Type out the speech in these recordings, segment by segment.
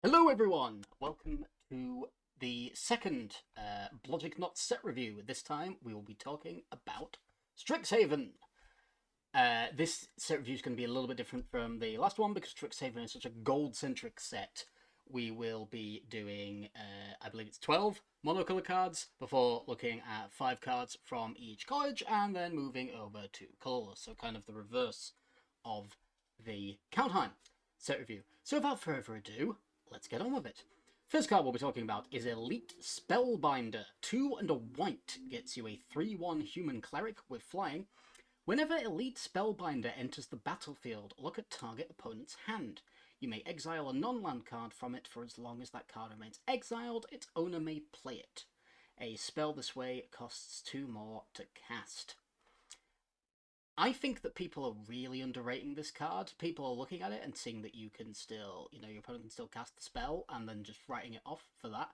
Hello everyone! Welcome to the second Blogic Not Set review. This time we will be talking about Strixhaven. This set review is going to be a little bit different from the last one because Strixhaven is such a gold-centric set. We will be doing, I believe it's 12 monocolor cards before looking at 5 cards from each college and then moving over to Colorless, so kind of the reverse of the Kaldheim set review. So without further ado, let's get on with it. First card we'll be talking about is Elite Spellbinder. 2 and a white gets you a 3/1 human cleric with flying. Whenever Elite Spellbinder enters the battlefield, look at target opponent's hand. You may exile a non-land card from it for as long as that card remains exiled. Its owner may play it. A spell this way costs 2 more to cast. I think that people are really underrating this card. People are looking at it and seeing that you can still, your opponent can still cast the spell and then just writing it off for that.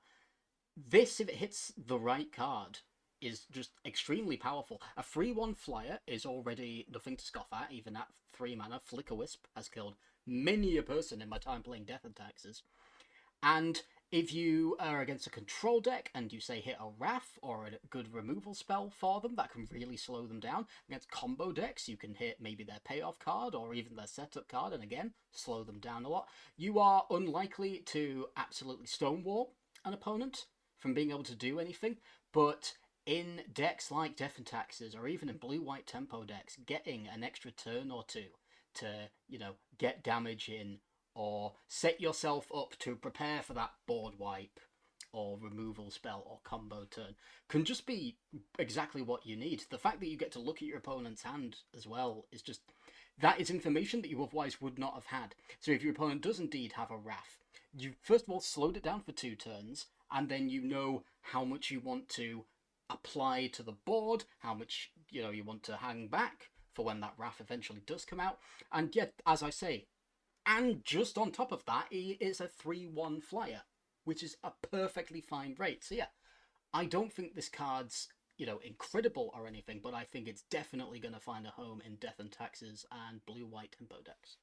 This, if it hits the right card, is just extremely powerful. A 3/1 flyer is already nothing to scoff at, even at 3 mana. Flicker Wisp has killed many a person in my time playing Death and Taxes. And if you are against a control deck and you say hit a Wrath or a good removal spell for them, that can really slow them down. Against combo decks, you can hit maybe their payoff card or even their setup card and again, slow them down a lot. You are unlikely to absolutely stonewall an opponent from being able to do anything, but in decks like Death and Taxes or even in blue-white tempo decks, getting an extra turn or two to, get damage in or set yourself up to prepare for that board wipe or removal spell or combo turn can just be exactly what you need. The fact that you get to look at your opponent's hand as well is just, that is information that you otherwise would not have had. So if your opponent does indeed have a Wrath, you first of all slowed it down for 2 turns, and then you know how much you want to apply to the board, how much you want to hang back for when that Wrath eventually does come out. And yet, as I say, and just on top of that, he is a 3/1 flyer, which is a perfectly fine rate. So yeah, I don't think this card's, incredible or anything, but I think it's definitely going to find a home in Death and Taxes and blue-white tempo decks.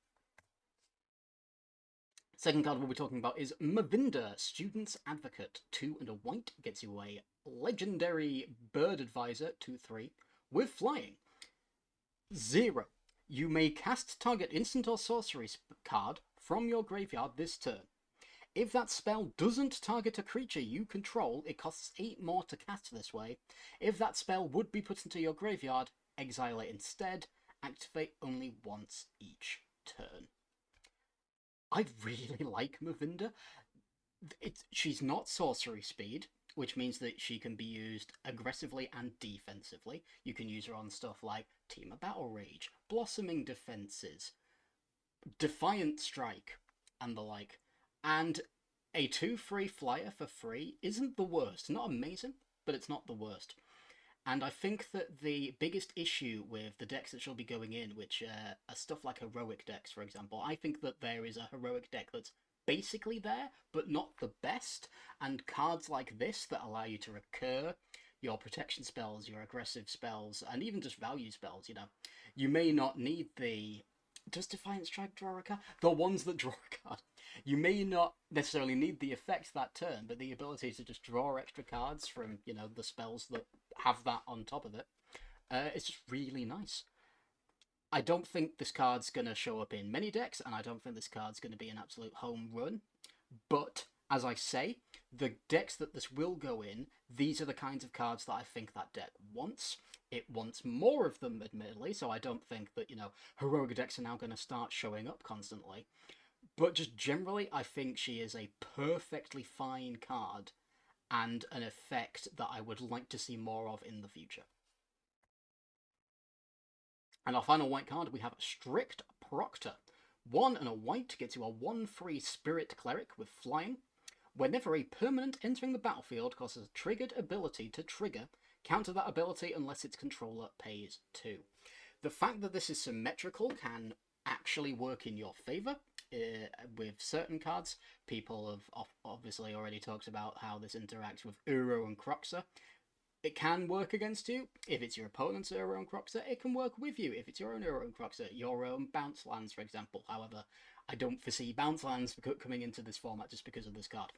Second card we'll be talking about is Mavinder, Student's Advocate. 2 and a white gets you a legendary Bird Advisor, 2/3, with flying. 0. You may cast target instant or sorcery card from your graveyard this turn. If that spell doesn't target a creature you control, it costs 8 more to cast this way. If that spell would be put into your graveyard, exile it instead. Activate only once each turn. I really like Mavinder. She's not sorcery speed, which means that she can be used aggressively and defensively. You can use her on stuff like Temur Battle Rage, Blossoming Defenses, Defiant Strike, and the like. And a 2/3 flyer for free isn't the worst. Not amazing, but it's not the worst. And I think that the biggest issue with the decks that she'll be going in, which are stuff like heroic decks, for example, I think that there is a heroic deck that's basically there, but not the best, and cards like this that allow you to recur your protection spells, your aggressive spells, and even just value spells, you may not need the... Does Defiant Strike draw a card? The ones that draw a card. You may not necessarily need the effect that turn, but the ability to just draw extra cards from, the spells that have that on top of it, it's just really nice. I don't think this card's going to show up in many decks, and I don't think this card's going to be an absolute home run. But, as I say, the decks that this will go in, these are the kinds of cards that I think that deck wants. It wants more of them, admittedly, so I don't think that, heroic decks are now going to start showing up constantly. But just generally, I think she is a perfectly fine card, and an effect that I would like to see more of in the future. And our final white card, we have Strict Proctor. 1 and a white gets you a 1/3 Spirit Cleric with flying. Whenever a permanent entering the battlefield causes a triggered ability to trigger, counter that ability unless its controller pays 2. The fact that this is symmetrical can actually work in your favour with certain cards. People have obviously already talked about how this interacts with Uro and Croxer. It can work against you. If it's your opponent's Uro and Croxer, it can work with you. If it's your own Uro and Croxer, your own bounce lands, for example. However, I don't foresee bounce lands coming into this format just because of this card.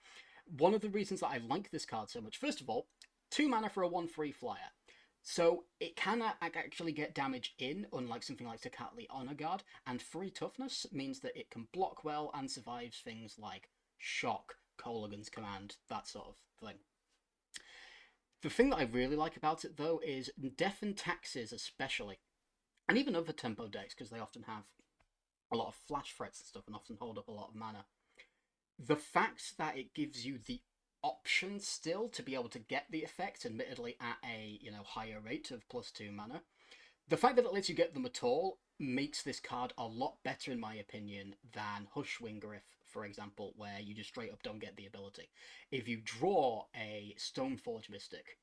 One of the reasons that I like this card so much, first of all, 2 mana for a 1/3 flyer. So it can actually get damage in, unlike something like Tocatli Honor Guard, and 3 toughness means that it can block well and survives things like Shock, Kolaghan's Command, that sort of thing. The thing that I really like about it, though, is Death and Taxes especially, and even other tempo decks, because they often have a lot of flash threats and stuff and often hold up a lot of mana. The fact that it gives you the option still to be able to get the effect, admittedly at a higher rate of +2 mana. The fact that it lets you get them at all makes this card a lot better, in my opinion, than Hushwing Griff, for example, where you just straight up don't get the ability. If you draw a Stoneforge Mystic,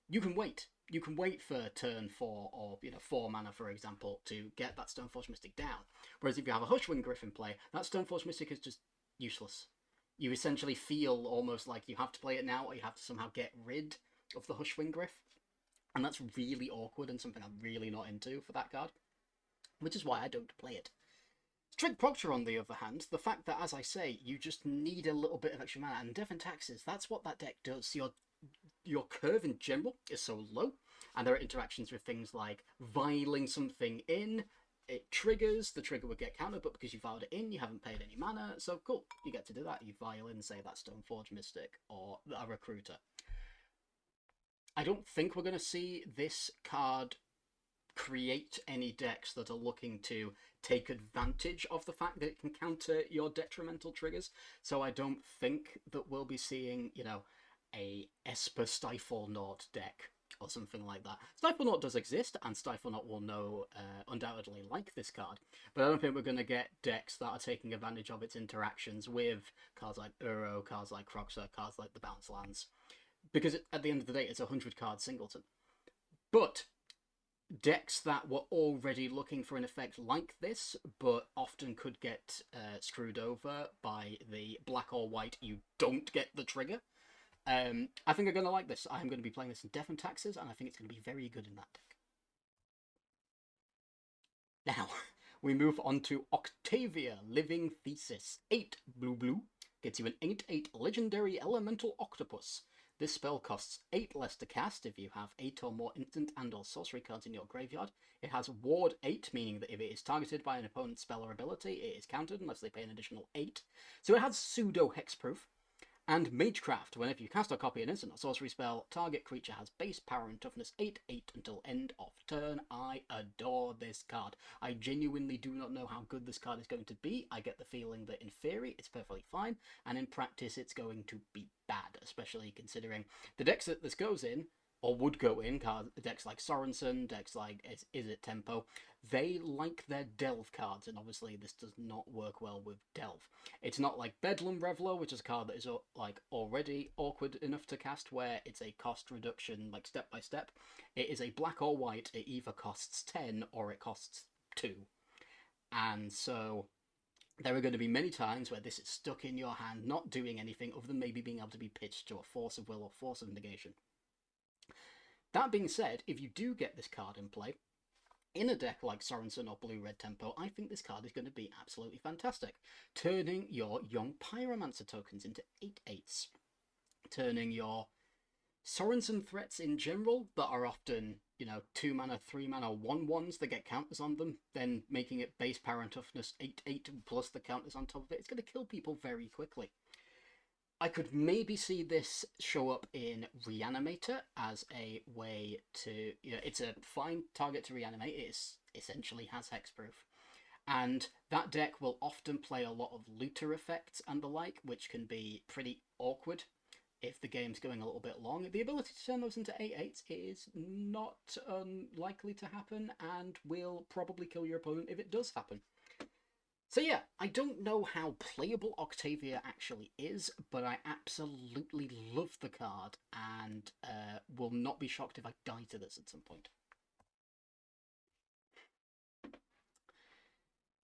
you can wait. You can wait for turn 4 or 4 mana, for example, to get that Stoneforge Mystic down. Whereas if you have a Hushwing Griff in play, that Stoneforge Mystic is just useless. You essentially feel almost like you have to play it now, or you have to somehow get rid of the Hushwing Griff. And that's really awkward and something I'm really not into for that card, which is why I don't play it. Strix Proctor, on the other hand, the fact that, as I say, you just need a little bit of extra mana, and Death and Taxes, that's what that deck does. Your curve in general is so low, and there are interactions with things like viling something in. It triggers, the trigger would get countered, but because you viled it in, you haven't paid any mana, so cool, you get to do that. You vile in, say, that Stoneforge Mystic or a Recruiter. I don't think we're going to see this card create any decks that are looking to take advantage of the fact that it can counter your detrimental triggers, so I don't think that we'll be seeing, a Esper Stiflenought deck or something like that. Stiflenought does exist, and Stiflenought will undoubtedly like this card, but I don't think we're going to get decks that are taking advantage of its interactions with cards like Uro, cards like Croxer, cards like the Bounce Lands, because at the end of the day, it's a 100-card singleton. But decks that were already looking for an effect like this, but often could get screwed over by the black or white, you don't get the trigger, I think I'm going to like this. I'm going to be playing this in Death and Taxes, and I think it's going to be very good in that deck. Now, we move on to Octavia, Living Thesis. 8 blue, gets you an 8/8 Legendary Elemental Octopus. This spell costs 8 less to cast if you have 8 or more instant and or sorcery cards in your graveyard. It has Ward 8, meaning that if it is targeted by an opponent's spell or ability, it is countered unless they pay an additional 8. So it has pseudo hexproof. And Magecraft, whenever you cast or copy an instant or sorcery spell, target creature has base power and toughness 8/8 until end of turn. I adore this card. I genuinely do not know how good this card is going to be. I get the feeling that in theory it's perfectly fine, and in practice it's going to be bad, especially considering the decks that this goes in, or would go in, decks like Sorensen, decks like Is It Tempo, they like their Delve cards, and obviously this does not work well with Delve. It's not like Bedlam Reveler, which is a card that is already awkward enough to cast, where it's a cost reduction, like step by step. It is a black or white, it either costs 10 or it costs 2. And so there are going to be many times where this is stuck in your hand, not doing anything other than maybe being able to be pitched to a Force of Will or Force of Negation. That being said, if you do get this card in play, in a deck like Sorensen or Blue-Red Tempo, I think this card is going to be absolutely fantastic. Turning your young Pyromancer tokens into 8/8s. Turning your Sorensen threats in general, that are often, 2 mana, 3 mana, 1/1s that get counters on them, then making it base power and toughness 8/8 plus the counters on top of it. It's going to kill people very quickly. I could maybe see this show up in Reanimator as a way to, it's a fine target to reanimate. It essentially has hexproof. And that deck will often play a lot of looter effects and the like, which can be pretty awkward if the game's going a little bit long. The ability to turn those into 8/8s is not unlikely to happen and will probably kill your opponent if it does happen. So yeah, I don't know how playable Octavia actually is, but I absolutely love the card, and will not be shocked if I die to this at some point.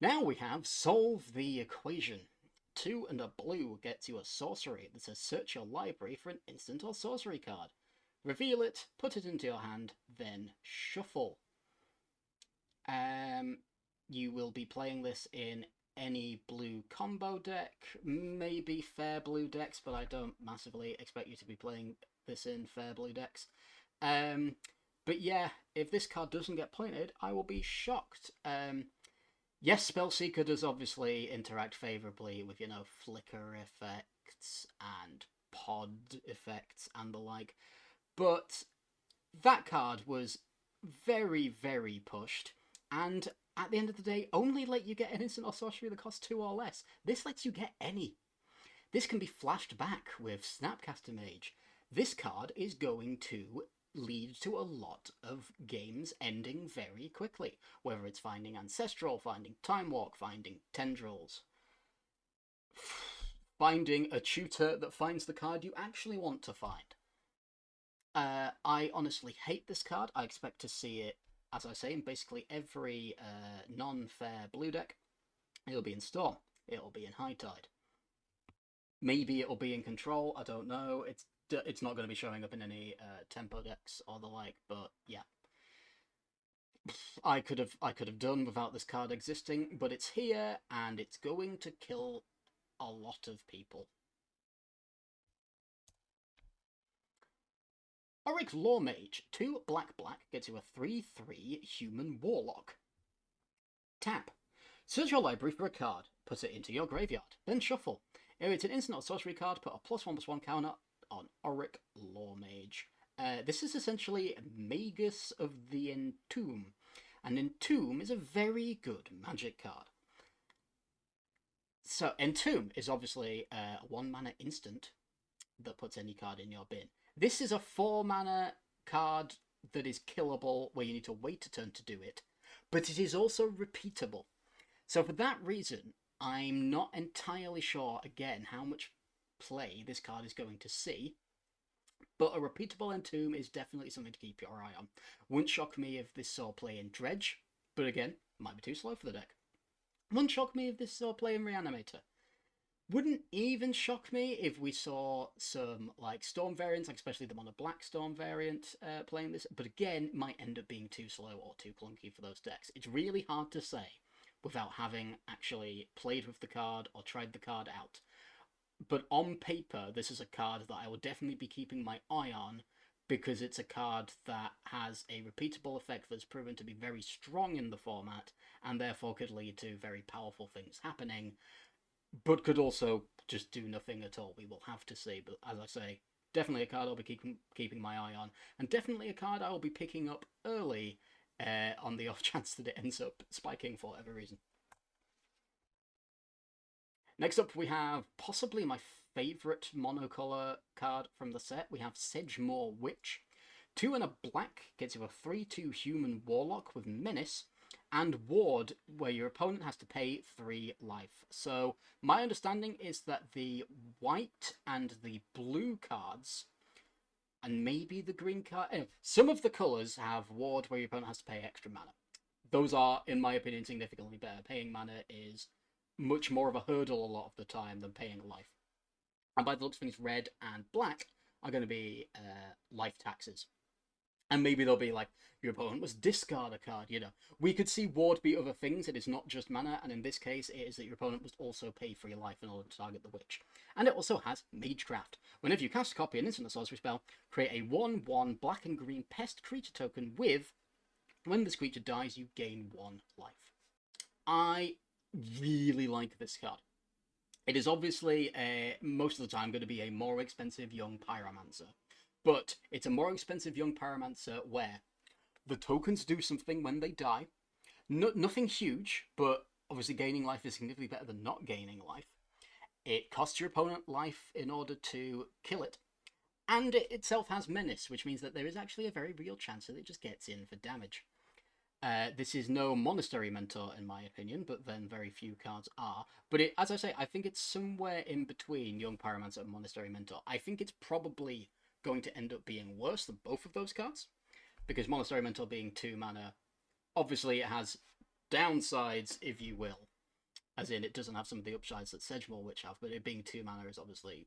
Now we have Solve the Equation. 2 and a blue gets you a sorcery that says search your library for an instant or sorcery card. Reveal it, put it into your hand, then shuffle. You will be playing this in any blue combo deck, maybe fair blue decks, but I don't massively expect you to be playing this in fair blue decks. But yeah, if this card doesn't get pointed, I will be shocked. Yes, Spellseeker does obviously interact favourably with, you know, flicker effects and pod effects and the like, but that card was very, very pushed, and at the end of the day, only let you get an instant or sorcery that costs 2 or less. This lets you get any. This can be flashed back with Snapcaster Mage. This card is going to lead to a lot of games ending very quickly, whether it's finding Ancestral, finding Time Walk, finding Tendrils, finding a tutor that finds the card you actually want to find. I honestly hate this card. I expect to see it, as I say, in basically every non-fair blue deck. It'll be in Storm. It'll be in High Tide. Maybe it'll be in Control. I don't know. It's not going to be showing up in any tempo decks or the like. But yeah, I could have done without this card existing. But it's here, and it's going to kill a lot of people. Auric Law Mage, 2 black gets you a 3/3 human warlock. Tap. Search your library for a card, put it into your graveyard, then shuffle. If it's an instant or sorcery card, put a +1/+1 counter on Auric Law Mage. This is essentially Magus of the Entomb, and Entomb is a very good magic card. So Entomb is obviously a 1-mana instant that puts any card in your bin. This is a 4-mana card that is killable, where you need to wait a turn to do it, but it is also repeatable. So for that reason, I'm not entirely sure, again, how much play this card is going to see, but a repeatable Entomb is definitely something to keep your eye on. Wouldn't shock me if this saw play in Dredge, but again, might be too slow for the deck. Wouldn't shock me if this saw play in Reanimator. Wouldn't even shock me if we saw some like Storm variants, like especially the Mono Black Storm variant playing this, but again, might end up being too slow or too clunky for those decks. It's really hard to say without having actually played with the card or tried the card out. But on paper, this is a card that I will definitely be keeping my eye on, because it's a card that has a repeatable effect that's proven to be very strong in the format, and therefore could lead to very powerful things happening, but could also just do nothing at all. We will have to see, but as I say, definitely a card I'll be keeping my eye on, and definitely a card I will be picking up early on the off chance that it ends up spiking for whatever reason. Next up, we have possibly my favourite monocolor card from the set. We have Sedgemoor Witch. 2 and a black gets you a 3/2 human warlock with menace, and ward, where your opponent has to pay 3 life. So my understanding is that the white and the blue cards, and maybe the green card, anyway, some of the colours have ward where your opponent has to pay extra mana. Those are, in my opinion, significantly better. Paying mana is much more of a hurdle a lot of the time than paying life. And by the looks of things, red and black are going to be life taxes. And maybe they'll be like, your opponent must discard a card, you know. We could see ward be other things. It is not just mana, and in this case, it is that your opponent must also pay for your life in order to target the witch. And it also has Magecraft. Whenever you cast a copy of an instant or sorcery spell, create a 1/1 black and green pest creature token with, when this creature dies, you gain 1 life. I really like this card. It is obviously, most of the time, going to be a more expensive young Pyromancer. But it's a more expensive young Pyromancer where the tokens do something when they die. Nothing huge, but obviously gaining life is significantly better than not gaining life. It costs your opponent life in order to kill it. And it itself has menace, which means that there is actually a very real chance that it just gets in for damage. This is no Monastery Mentor, in my opinion, but then very few cards are. But as I say, I think it's somewhere in between Young Pyromancer and Monastery Mentor. I think it's probably going to end up being worse than both of those cards, because Monastery Mentor being 2 mana, obviously it has downsides, if you will, as in it doesn't have some of the upsides that Sedgemoor Witch have, but it being 2 mana is obviously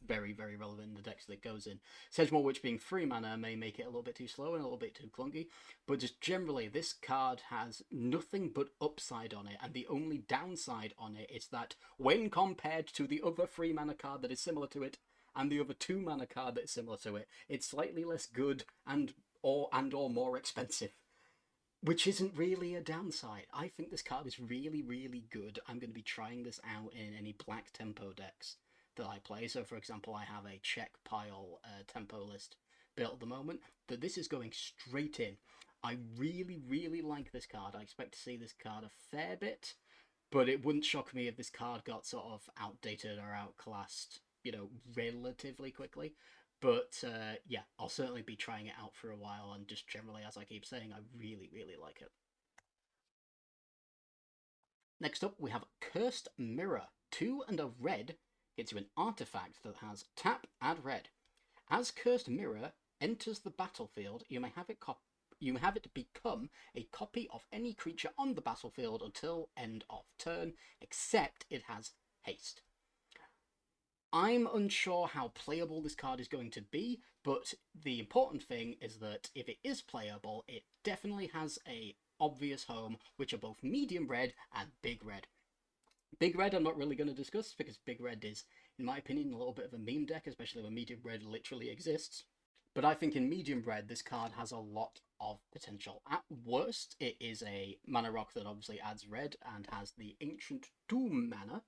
very, very relevant in the decks that it goes in. Sedgemoor Witch being 3 mana may make it a little bit too slow and a little bit too clunky, but just generally, this card has nothing but upside on it, and the only downside on it is that when compared to the other 3 mana card that is similar to it, and the other 2 mana card that is similar to it, it's slightly less good and or more expensive. Which isn't really a downside. I think this card is really, really good. I'm going to be trying this out in any black tempo decks that I play. So, for example, I have a check pile tempo list built at the moment, that this is going straight in. I really, really like this card. I expect to see this card a fair bit, but it wouldn't shock me if this card got sort of outdated or outclassed, you know, relatively quickly. But yeah, I'll certainly be trying it out for a while, and just generally, as I keep saying, I really, really like it. Next up, we have Cursed Mirror. 2 and a red gets you an artifact that has tap, add red. As Cursed Mirror enters the battlefield, you may have it become a copy of any creature on the battlefield until end of turn, except it has haste. I'm unsure how playable this card is going to be, but the important thing is that if it is playable, it definitely has a obvious home, which are both medium red and big red. Big red I'm not really going to discuss, because big red is, in my opinion, a little bit of a meme deck, especially when medium red literally exists. But I think in medium red, this card has a lot of potential. At worst, it is a mana rock that obviously adds red and has the Ancient Doom mana,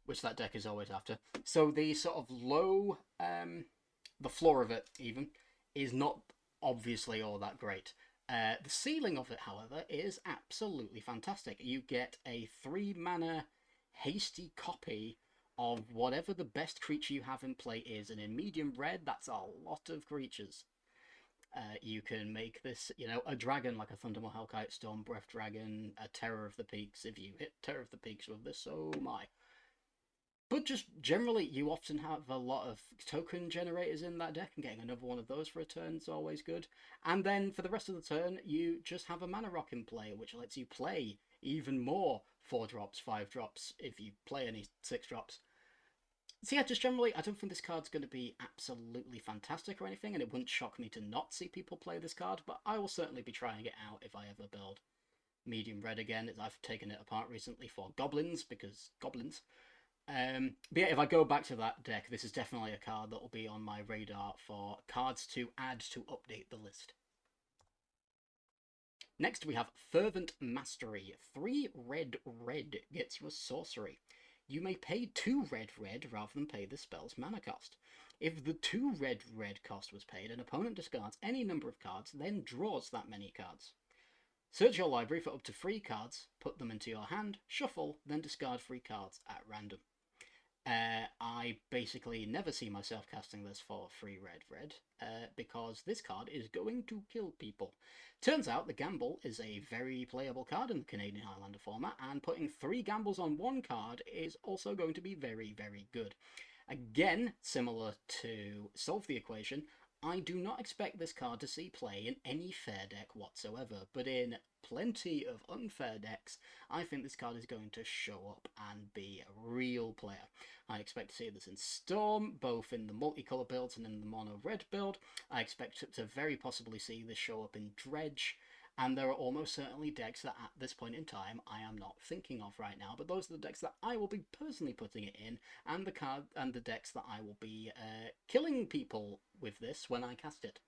which that deck is always after. So the sort of low, the floor of it even, is not obviously all that great. The ceiling of it, however, is absolutely fantastic. You get a 3 mana hasty copy of whatever the best creature you have in play is, and in medium red, that's a lot of creatures. You can make this, you know, a dragon like a Thundermaw Hellkite, Storm Breath Dragon, a Terror of the Peaks. If you hit Terror of the Peaks with this, oh my. But just generally, you often have a lot of token generators in that deck, and getting another one of those for a turn is always good. And then for the rest of the turn, you just have a mana rock in play, which lets you play even more 4 drops, 5 drops, if you play any 6 drops. So yeah, just generally, I don't think this card's going to be absolutely fantastic or anything, and it wouldn't shock me to not see people play this card, but I will certainly be trying it out if I ever build medium red again. I've taken it apart recently for goblins, because goblins. But yeah, if I go back to that deck, this is definitely a card that will be on my radar for cards to add to update the list. Next we have Fervent Mastery. 3 red gets you a sorcery. You may pay 2 red rather than pay the spell's mana cost. If the 2 red cost was paid, an opponent discards any number of cards, then draws that many cards. Search your library for up to 3 cards, put them into your hand, shuffle, then discard 3 cards at random. I basically never see myself casting this for 3 red, because this card is going to kill people. Turns out the gamble is a very playable card in the Canadian Highlander format, and putting 3 gambles on 1 card is also going to be very, very good. Again, similar to Solve the Equation, I do not expect this card to see play in any fair deck whatsoever, but in plenty of unfair decks, I think this card is going to show up and be a real player. I expect to see this in Storm, both in the multicolor builds and in the mono red build. I expect to very possibly see this show up in Dredge, and there are almost certainly decks that at this point in time I am not thinking of right now, but those are the decks that I will be personally putting it in, and the decks that I will be killing people with this when I cast it.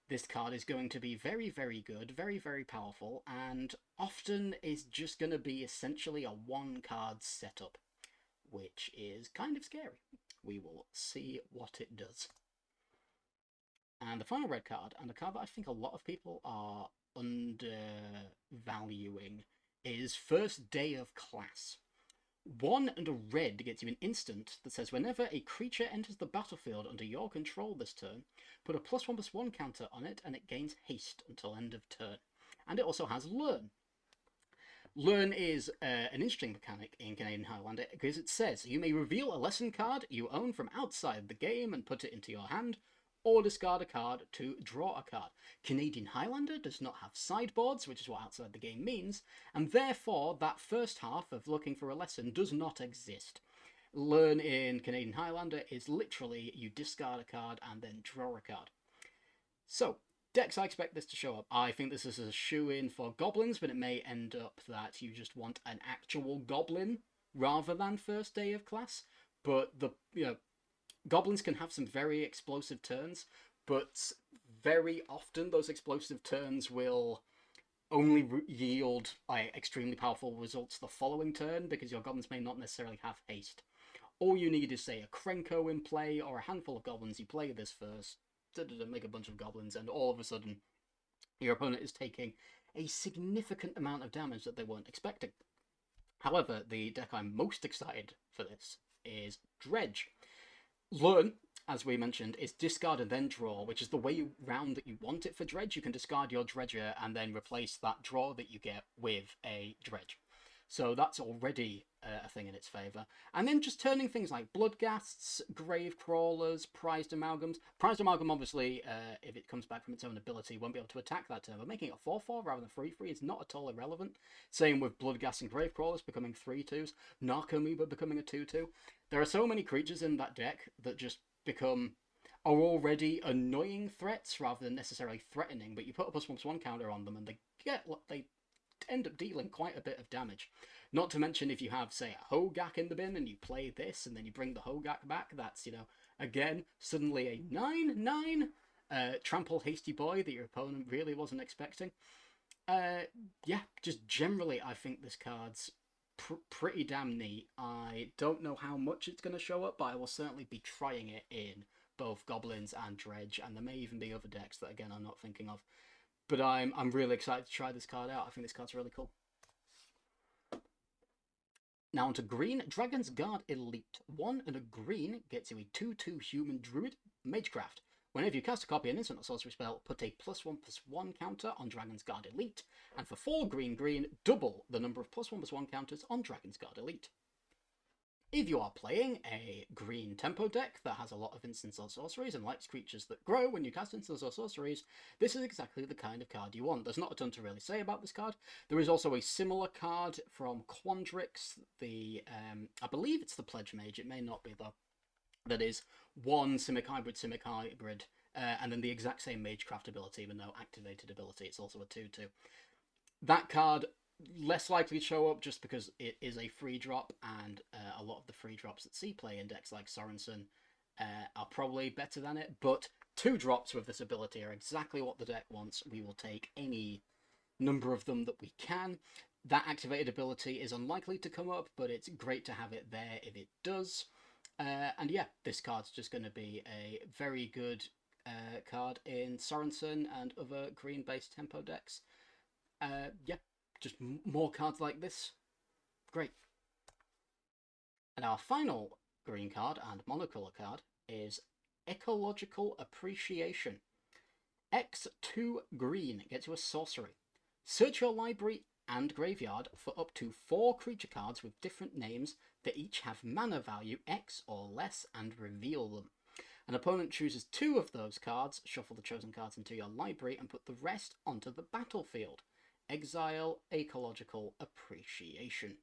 This card is going to be very, very good, very, very powerful, and often is just going to be essentially a 1-card setup, which is kind of scary. We will see what it does. And the final red card, and a card that I think a lot of people are undervaluing, is First Day of Class. 1 and a red gets you an instant that says whenever a creature enters the battlefield under your control this turn, put a +1/+1 counter on it, and it gains haste until end of turn. And it also has Learn. Learn is an interesting mechanic in Canadian Highlander, because it says you may reveal a lesson card you own from outside the game and put it into your hand, or discard a card to draw a card. Canadian Highlander does not have sideboards, which is what outside the game means, and therefore that first half of looking for a lesson does not exist. Learn in Canadian Highlander is literally you discard a card and then draw a card. So, decks I expect this to show up. I think this is a shoe-in for goblins, but it may end up that you just want an actual goblin rather than first day of class. But goblins can have some very explosive turns, but very often those explosive turns will only yield extremely powerful results the following turn, because your goblins may not necessarily have haste. All you need is, say, a Krenko in play, or a handful of goblins. You play this first, make a bunch of goblins, and all of a sudden your opponent is taking a significant amount of damage that they weren't expecting. However, the deck I'm most excited for this is Dredge. Learn, as we mentioned, is discard and then draw, which is the way round that you want it for Dredge. You can discard your Dredger and then replace that draw that you get with a Dredge. So that's already a thing in its favour. And then just turning things like Bloodghasts, Grave Crawlers, Prized Amalgams. Prized Amalgam, obviously, if it comes back from its own ability, won't be able to attack that turn. But making it a 4-4 rather than 3-3 is not at all irrelevant. Same with Bloodghasts and Grave Crawlers becoming 3-2s. Narcomoeba becoming a 2-2. There are so many creatures in that deck that just are already annoying threats rather than necessarily threatening. But you put a +1/+1 counter on them and they end up dealing quite a bit of damage. Not to mention if you have, say, a Hogak in the bin and you play this and then you bring the Hogak back, that's, again, suddenly a 9/9 trample hasty boy that your opponent really wasn't expecting. Yeah, just generally I think this card's pretty damn neat. I don't know how much it's going to show up, but I will certainly be trying it in both Goblins and Dredge, and there may even be other decks that, again, I'm not thinking of. But I'm really excited to try this card out. I think this card's really cool. Now onto green. Dragon's Guard Elite. 1 and a green gets you a 2/2 human druid magecraft. Whenever you cast a copy of an instant or sorcery spell, put a +1/+1 counter on Dragon's Guard Elite. And for 4 green, double the number of +1/+1 counters on Dragon's Guard Elite. If you are playing a green tempo deck that has a lot of instants or sorceries and likes creatures that grow when you cast instants or sorceries, this is exactly the kind of card you want. There's not a ton to really say about this card. There is also a similar card from Quandrix, I believe it's the Pledge Mage, it may not be though. That is 1 Simic Hybrid, and then the exact same Magecraft ability with no activated ability. It's also a 2/2. That card, less likely to show up just because it is a free drop, and a lot of the free drops that see play in decks like Sorensen are probably better than it, but 2 drops with this ability are exactly what the deck wants. We will take any number of them that we can. That activated ability is unlikely to come up, but it's great to have it there if it does. And yeah, this card's just going to be a very good card in Sorensen and other green-based tempo decks. Yeah, just more cards like this. Great. And our final green card and monocolor card is Ecological Appreciation. X2 green gets you a sorcery. Search your library and graveyard for up to 4 creature cards with different names that each have mana value X or less and reveal them. An opponent chooses 2 of those cards, shuffle the chosen cards into your library and put the rest onto the battlefield. Exile Ecological Appreciation.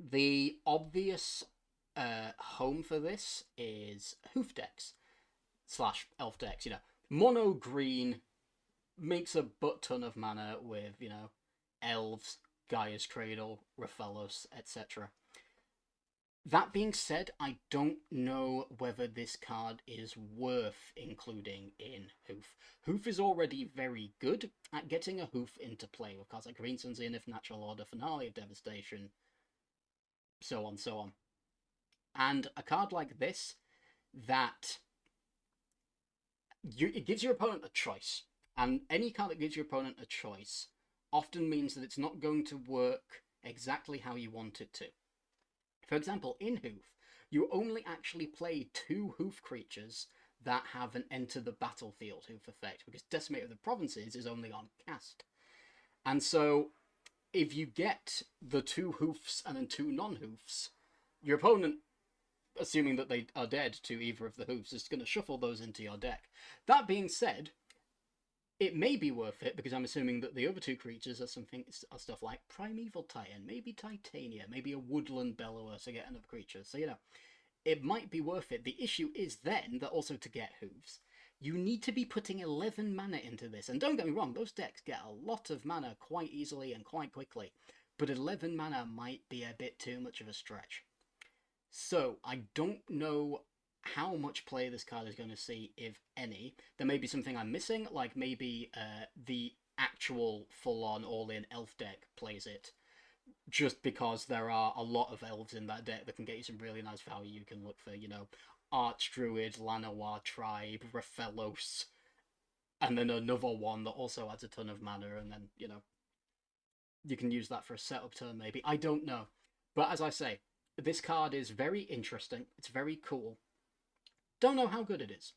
The obvious home for this is hoof decks / elf decks. Mono green makes a butt ton of mana with, elves, Gaia's Cradle, Raphalos, etc. That being said, I don't know whether this card is worth including in Hoof. Hoof is already very good at getting a Hoof into play with cards like Green Sun's Zenith, Natural Order, Finale of Devastation, so on, so on. And a card like this, that it gives your opponent a choice. And any card that gives your opponent a choice often means that it's not going to work exactly how you want it to. For example, in Hoof, you only actually play 2 Hoof creatures that have an enter the battlefield Hoof effect, because Decimate of the Provinces is only on cast. And so, if you get the 2 Hoofs and then 2 non-Hoofs, your opponent, assuming that they are dead to either of the Hoofs, is going to shuffle those into your deck. That being said, It may be worth it because I'm assuming that the other two creatures are stuff like Primeval Titan, maybe Titania, maybe a Woodland Bellower to get another creature. So, you know, it might be worth it. The issue is then that also to get hooves, you need to be putting 11 mana into this. And don't get me wrong, those decks get a lot of mana quite easily and quite quickly. But 11 mana might be a bit too much of a stretch. So, I don't know how much play this card is going to see, if any. There may be something I'm missing, like maybe the actual full-on all-in elf deck plays it, just because there are a lot of elves in that deck that can get you some really nice value. You can look for, you know, Archdruid, Llanowar Tribe, Rathalos, and then another one that also adds a ton of mana, and then, you know, you can use that for a setup turn maybe. I don't know. But as I say, this card is very interesting. It's very cool. Don't know how good it is.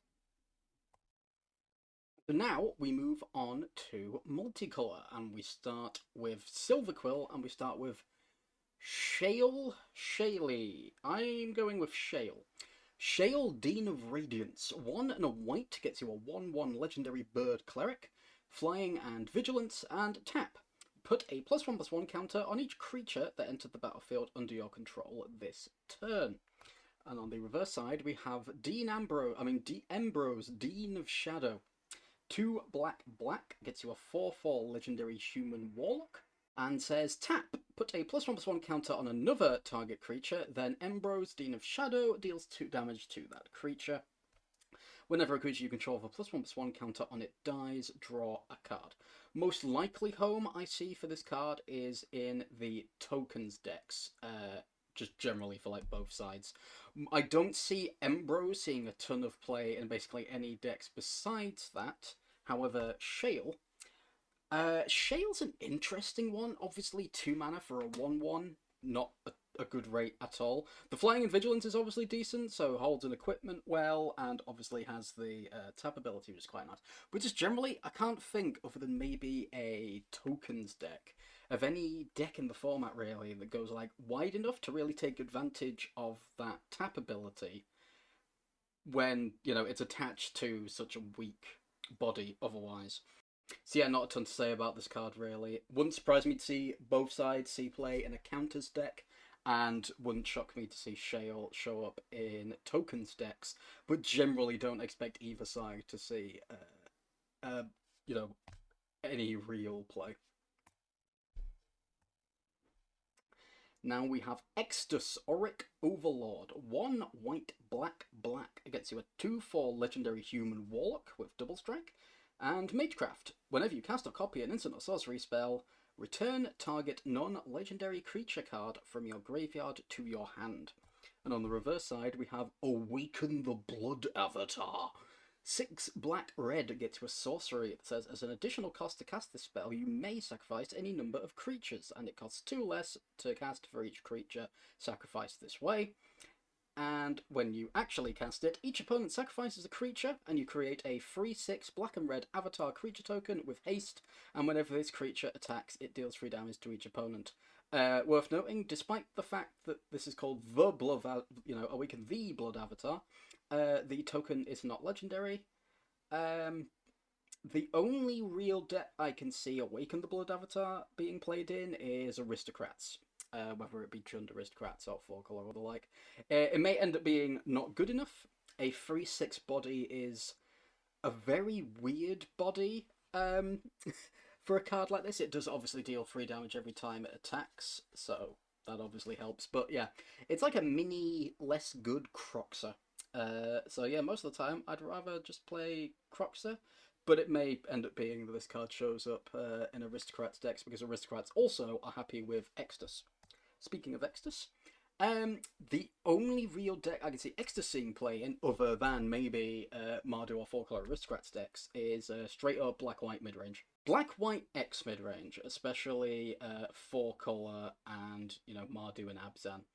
So now we move on to Multicolor, and we start with Silver Quill, and we start with Shaley. I'm going with Shale. Shale, Dean of Radiance. 1 and a white gets you a 1/1 legendary bird cleric, flying and vigilance, and tap. Put a +1/+1 counter on each creature that entered the battlefield under your control this turn. And on the reverse side, we have Embrose, Dean of Shadow. 2 black gets you a 4/4 legendary human warlock, and says tap. Put a +1/+1 counter on another target creature, then Embrose, Dean of Shadow, deals 2 damage to that creature. Whenever a creature you control with a +1/+1 counter on it dies, draw a card. Most likely home I see for this card is in the tokens decks, just generally for like both sides. I don't see Embrose seeing a ton of play in basically any decks besides that. However, Shale's an interesting one. Obviously 2 mana for a 1/1, not a good rate at all. The flying and vigilance is obviously decent, so holds an equipment well, and obviously has the tap ability, which is quite nice. But just generally, I can't think, other than maybe a tokens deck, of any deck in the format really that goes like wide enough to really take advantage of that tap ability when, you know, it's attached to such a weak body otherwise. So yeah, not a ton to say about this card really. Wouldn't surprise me to see both sides see play in a counters deck, and wouldn't shock me to see Shale show up in tokens decks, but generally don't expect either side to see, you know, any real play. Now we have Extus, Auric Overlord. 1 white black gets you a 2/4 legendary human warlock with double strike. And Magecraft. Whenever you cast or copy an instant or sorcery spell, return target non-legendary creature card from your graveyard to your hand. And on the reverse side, we have Awaken the Blood Avatar. 6 black gets you a sorcery. It says, as an additional cost to cast this spell, you may sacrifice any number of creatures, and it costs 2 less to cast for each creature sacrificed this way. And when you actually cast it, each opponent sacrifices a creature, and you create a 3/6 black and red avatar creature token with haste, and whenever this creature attacks, it deals 3 damage to each opponent. Worth noting, despite the fact that this is called the Blood, Awaken the Blood Avatar, the token is not legendary. The only real deck I can see Awaken the Blood Avatar being played in is Aristocrats. Whether it be Jund Aristocrats or 4-color or the like. It may end up being not good enough. A 3/6 body is a very weird body for a card like this. It does obviously deal 3 damage every time it attacks, so that obviously helps. But yeah, it's like a mini, less good Croxer. So yeah, most of the time I'd rather just play Croxer, but it may end up being that this card shows up in Aristocrats decks, because Aristocrats also are happy with Extus. Speaking of Extus, the only real deck I can see Extus seeing play in, other than maybe Mardu or 4-color Aristocrats decks, is straight up Black-White midrange. Black-White X midrange, especially 4-color and, you know, Mardu and Abzan.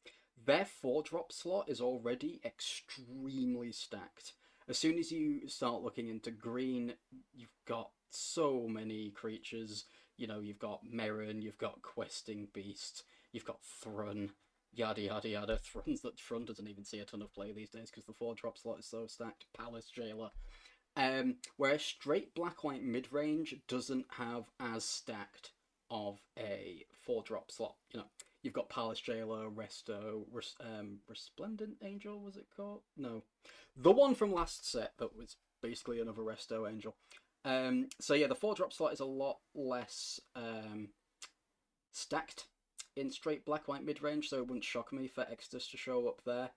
Their 4-drop slot is already extremely stacked. As soon as you start looking into green, you've got so many creatures. You know, you've got Merrin, you've got Questing Beast, you've got Thrun, yada yada yada. Thrun doesn't even see a ton of play these days because the 4-drop slot is so stacked. Palace Jailer. Whereas straight black-white mid-range doesn't have as stacked of a 4-drop slot. You know, you've got Palace Jailer, Resto, Resplendent Angel, was it called? No. The one from last set that was basically another Resto Angel. So yeah, the 4-drop slot is a lot less stacked in straight black-white mid-range, so it wouldn't shock me for Extus to show up there.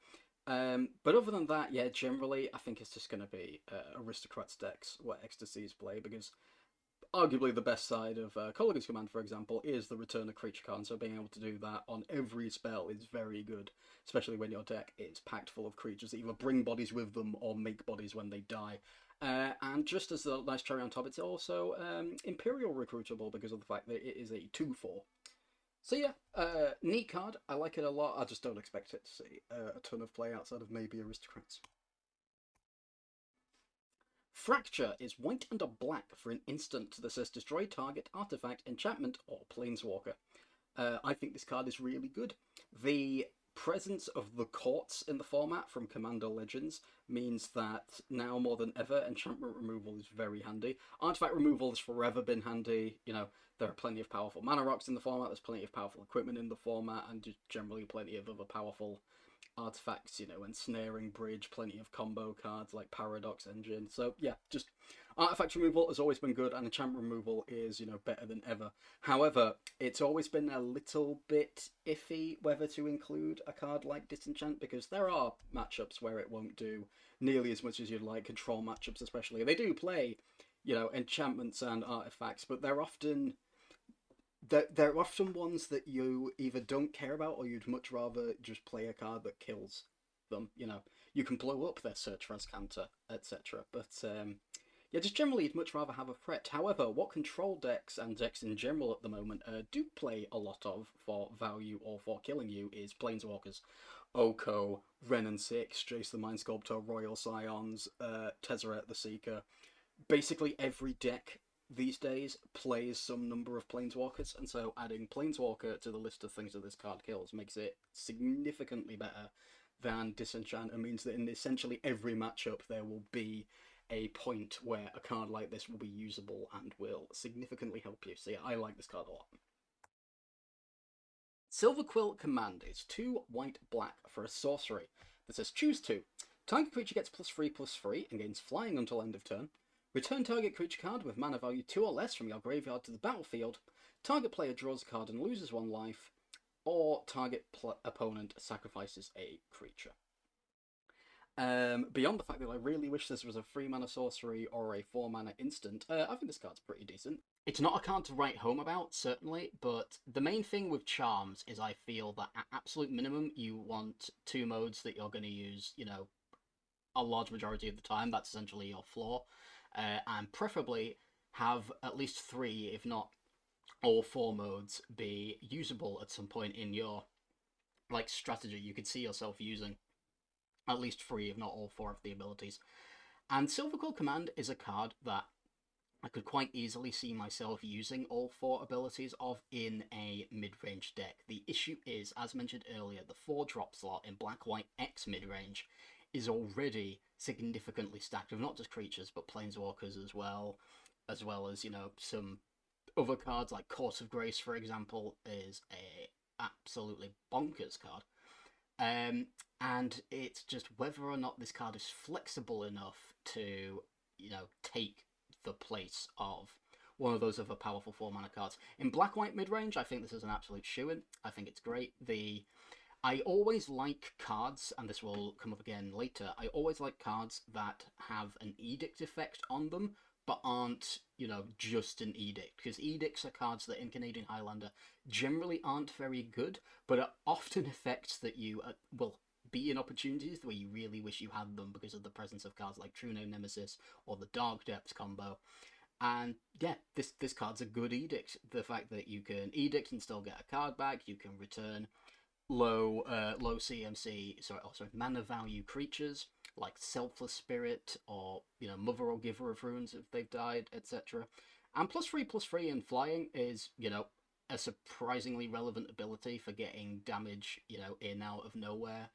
But other than that, yeah, generally, I think it's just going to be Aristocrats decks where Ecstasies play, because arguably the best side of Colorless Command, for example, is the return of creature card, so being able to do that on every spell is very good, especially when your deck is packed full of creatures that either bring bodies with them or make bodies when they die. And just as a nice cherry on top, it's also Imperial recruitable because of the fact that it is a 2/4. So yeah, neat card. I like it a lot. I just don't expect it to see a ton of play outside of maybe Aristocrats. Fracture is white and a black for an instant that says destroy target artifact, enchantment, or planeswalker. I think this card is really good. The presence of the courts in the format from Commander Legends means that now more than ever, enchantment removal is very handy. Artifact removal has forever been handy. You know, there are plenty of powerful mana rocks in the format, there's plenty of powerful equipment in the format, and just generally plenty of other powerful artifacts, you know, ensnaring bridge, plenty of combo cards like Paradox Engine. So yeah, just artifact removal has always been good, and enchantment removal is, you know, better than ever. However, it's always been a little bit iffy whether to include a card like Disenchant, because there are matchups where it won't do nearly as much as you'd like. Control matchups especially, they do play, you know, enchantments and artifacts, but they're often ones that you either don't care about or you'd much rather just play a card that kills them. You know, you can blow up their Search Razcanta, etc. But yeah, just generally you'd much rather have a threat. However, what control decks and decks in general at the moment do play a lot of for value or for killing you is Planeswalkers. Oko, Ren and Six, Jace the Mind Sculptor, Royal Scions, Tezzeret the Seeker. Basically every deck these days plays some number of Planeswalkers, and so adding Planeswalker to the list of things that this card kills makes it significantly better than Disenchant, and means that in essentially every matchup there will be a point where a card like this will be usable and will significantly help you. So yeah, I like this card a lot. Silver Quilt Command is 2 white black for a sorcery that says choose 2. Target creature gets +3/+3 and gains flying until end of turn. Return target creature card with mana value 2 or less from your graveyard to the battlefield. Target player draws a card and loses 1 life, or target opponent sacrifices a creature. Beyond the fact that I really wish this was a 3-mana sorcery or a 4-mana instant, I think this card's pretty decent. It's not a card to write home about, certainly, but the main thing with Charms is I feel that at absolute minimum you want 2 modes that you're going to use, you know, a large majority of the time. That's essentially your floor. And preferably have at least 3, if not all 4 modes be usable at some point in your like strategy. You could see yourself using at least 3, if not all 4 of the abilities. And Silver Quilt Command is a card that I could quite easily see myself using all 4 abilities of in a mid-range deck. The issue is, as mentioned earlier, the 4-drop slot in Black-White X mid-range is already significantly stacked with not just creatures but planeswalkers as well as, you know, some other cards like Court of Grace, for example, is a absolutely bonkers card. And it's just whether or not this card is flexible enough to, you know, take the place of one of those other powerful 4-mana cards. In Black-White mid-range, I think this is an absolute shoo-in. I think it's great. I always like cards, and this will come up again later, I always like cards that have an edict effect on them, but aren't, you know, just an edict. Because edicts are cards that in Canadian Highlander generally aren't very good, but are often effects that you will be in opportunities where you really wish you had them because of the presence of cards like True Name Nemesis or the Dark Depths combo. And yeah, this card's a good edict. The fact that you can edict and still get a card back, you can return low CMC, mana value creatures like Selfless Spirit or, you know, Mother or Giver of Runes if they've died, etc. And +3/+3 in flying is, you know, a surprisingly relevant ability for getting damage, you know, in out of nowhere.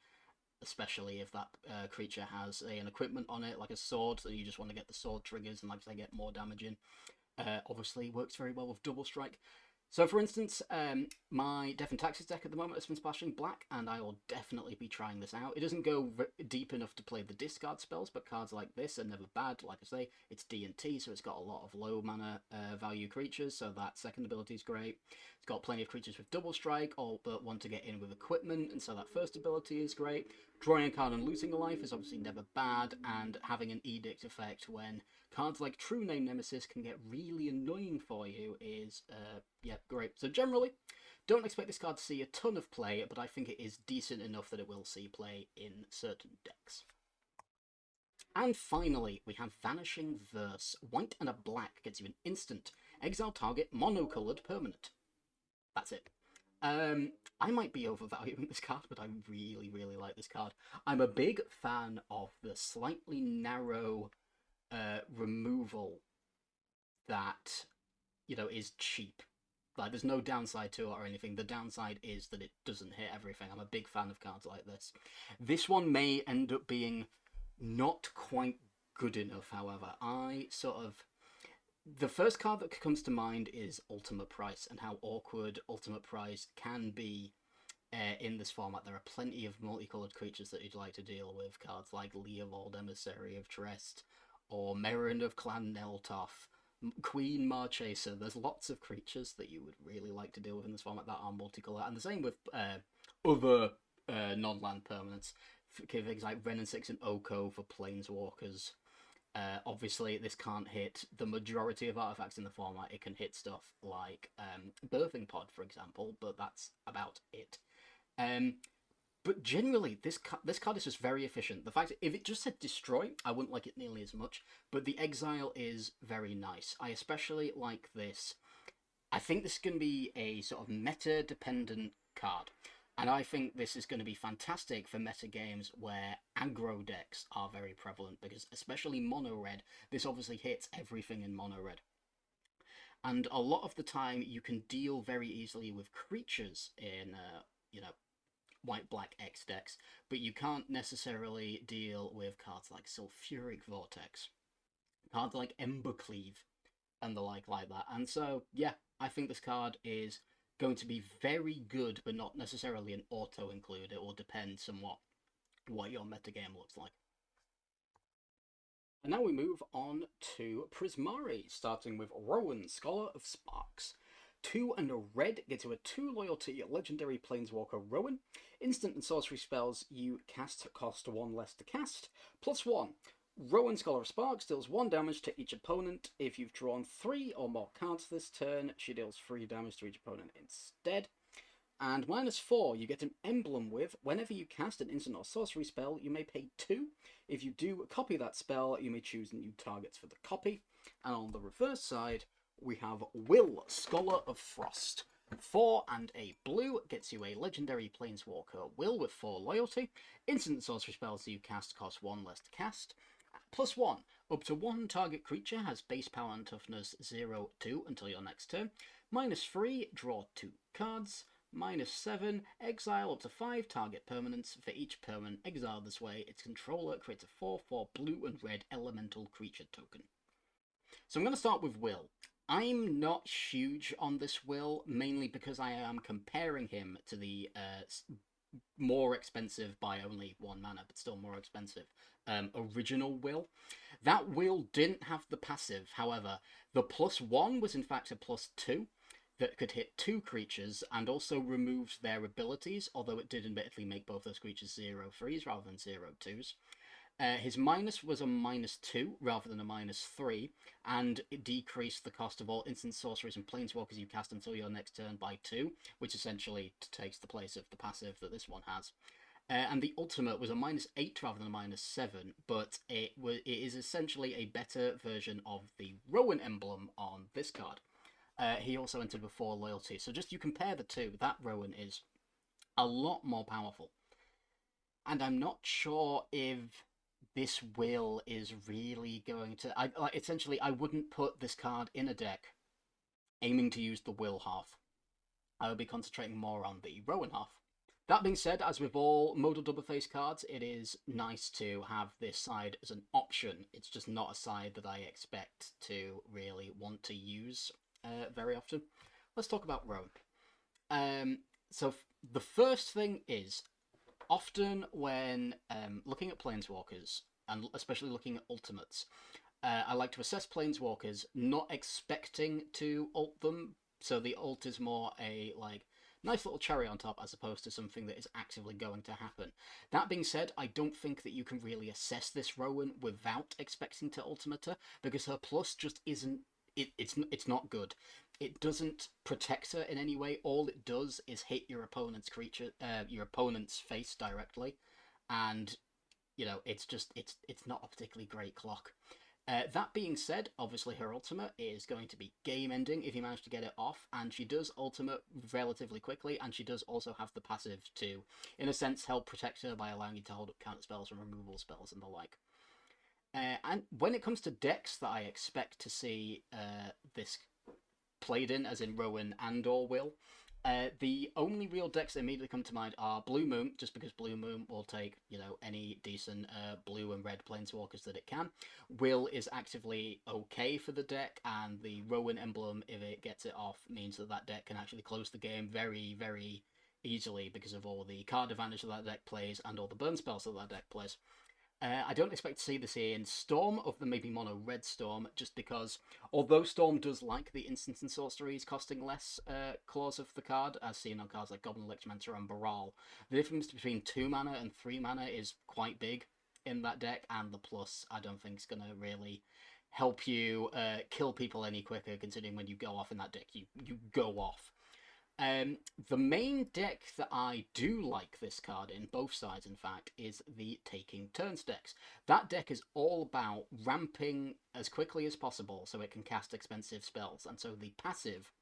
especially if that creature has an equipment on it, like a sword, so you just want to get the sword triggers and, like I say, get more damage in. Obviously works very well with double strike. So, for instance, my Death and Taxes deck at the moment has been splashing black, and I will definitely be trying this out. It doesn't go deep enough to play the discard spells, but cards like this are never bad. Like I say, it's D&T, so it's got a lot of low mana value creatures, so that second ability is great. It's got plenty of creatures with double strike, or but want to get in with equipment, and so that first ability is great. Drawing a card and losing a life is obviously never bad, and having an edict effect when cards like True Name Nemesis can get really annoying for you is, yeah, great. So generally, don't expect this card to see a ton of play, but I think it is decent enough that it will see play in certain decks. And finally, we have Vanishing Verse. White and a black gets you an instant. Exile target mono-coloured permanent. That's it. I might be overvaluing this card, but I really, really like this card. I'm a big fan of the slightly narrow removal that, you know, is cheap. Like, there's no downside to it or anything. The downside is that it doesn't hit everything. I'm a big fan of cards like this. This one may end up being not quite good enough, however. The first card that comes to mind is Ultimate Price, and how awkward Ultimate Price can be in this format. There are plenty of multicolored creatures that you'd like to deal with. Cards like Leovold, Emissary of Trest, or Merrin of Clan Neltoff, Queen Marchaser. There's lots of creatures that you would really like to deal with in this format that are multicolor, and the same with other non-land permanents. Things like Ren and 6 and Oko for Planeswalkers. Obviously, this can't hit the majority of artifacts in the format. It can hit stuff like Birthing Pod, for example, but that's about it. But generally, this card is just very efficient. The fact that if it just said destroy, I wouldn't like it nearly as much, but the exile is very nice. I especially like this. I think this is going to be a sort of meta-dependent card. And I think this is going to be fantastic for meta games where aggro decks are very prevalent, because especially mono red, this obviously hits everything in mono red. And a lot of the time you can deal very easily with creatures in, you know, white-black X decks, but you can't necessarily deal with cards like Sulfuric Vortex, cards like Embercleave, and the like that. And so, yeah, I think this card is going to be very good, but not necessarily an auto-include. It will depend somewhat what your metagame looks like. And now we move on to Prismari, starting with Rowan, Scholar of Sparks. 2 and a red gets you a 2 loyalty legendary planeswalker Rowan. Instant and sorcery spells you cast cost 1 less to cast. +1. Rowan, Scholar of Sparks, deals 1 damage to each opponent. If you've drawn 3 or more cards this turn, she deals 3 damage to each opponent instead. And -4, you get an emblem with, whenever you cast an instant or sorcery spell, you may pay 2. If you do copy that spell, you may choose new targets for the copy. And on the reverse side, we have Will, Scholar of Frost. 4 and a blue gets you a legendary planeswalker Will with 4 loyalty. Instant sorcery spells you cast cost 1 less to cast. +1. Up to 1 target creature has base power and toughness 0-2 until your next turn. -3, draw 2 cards. -7, exile up to 5 target permanents. For each permanent exiled this way, its controller creates a 4/4 blue and red elemental creature token. So I'm going to start with Will. I'm not huge on this Will, mainly because I am comparing him to the more expensive by only 1 mana, but still more expensive, original Will. That Will didn't have the passive, however. The +1 was in fact a +2 that could hit 2 creatures and also removed their abilities, although it did admittedly make both those creatures 0/3s rather than 0/2s. His minus was a -2 rather than a -3, and it decreased the cost of all instant sorceries and planeswalkers you cast until your next turn by 2, which essentially takes the place of the passive that this one has. And the ultimate was a -8 rather than a -7, but it is essentially a better version of the Rowan emblem on this card. He also entered with 4 loyalty, so just you compare the two, that Rowan is a lot more powerful. And I'm not sure if this Will is really going to... essentially, I wouldn't put this card in a deck aiming to use the Will half. I would be concentrating more on the Rowan half. That being said, as with all modal double face cards, it is nice to have this side as an option. It's just not a side that I expect to really want to use very often. Let's talk about Rowan. So the first thing is, often when looking at Planeswalkers, and especially looking at ultimates, I like to assess Planeswalkers not expecting to ult them, so the ult is more a, like, nice little cherry on top as opposed to something that is actively going to happen. That being said, I don't think that you can really assess this Rowan without expecting to ultimate her, because her plus just isn't, it's not good. It doesn't protect her in any way. All it does is hit your opponent's your opponent's face directly, and you know, it's not a particularly great clock. That being said, obviously her ultimate is going to be game-ending if you manage to get it off, and she does ultimate relatively quickly, and she does also have the passive to, in a sense, help protect her by allowing you to hold up counter spells and removal spells and the like. And when it comes to decks that I expect to see this played in, as in Rowan and or Will, the only real decks that immediately come to mind are Blue Moon, just because Blue Moon will take, you know, any decent blue and red planeswalkers that it can. Will is actively okay for the deck, and the Rowan emblem, if it gets it off, means that that deck can actually close the game very, very easily because of all the card advantage that deck plays and all the burn spells that deck plays. I don't expect to see this in Storm, other than maybe mono red Storm, just because although Storm does like the instants and sorceries costing less clause of the card, as seen on cards like Goblin Lich Mentor and Baral, the difference between 2 mana and 3 mana is quite big in that deck, and the plus I don't think is going to really help you kill people any quicker, considering when you go off in that deck, you go off. The main deck that I do like this card in, both sides in fact, is the Taking Turns decks. That deck is all about ramping as quickly as possible so it can cast expensive spells, and so the passive,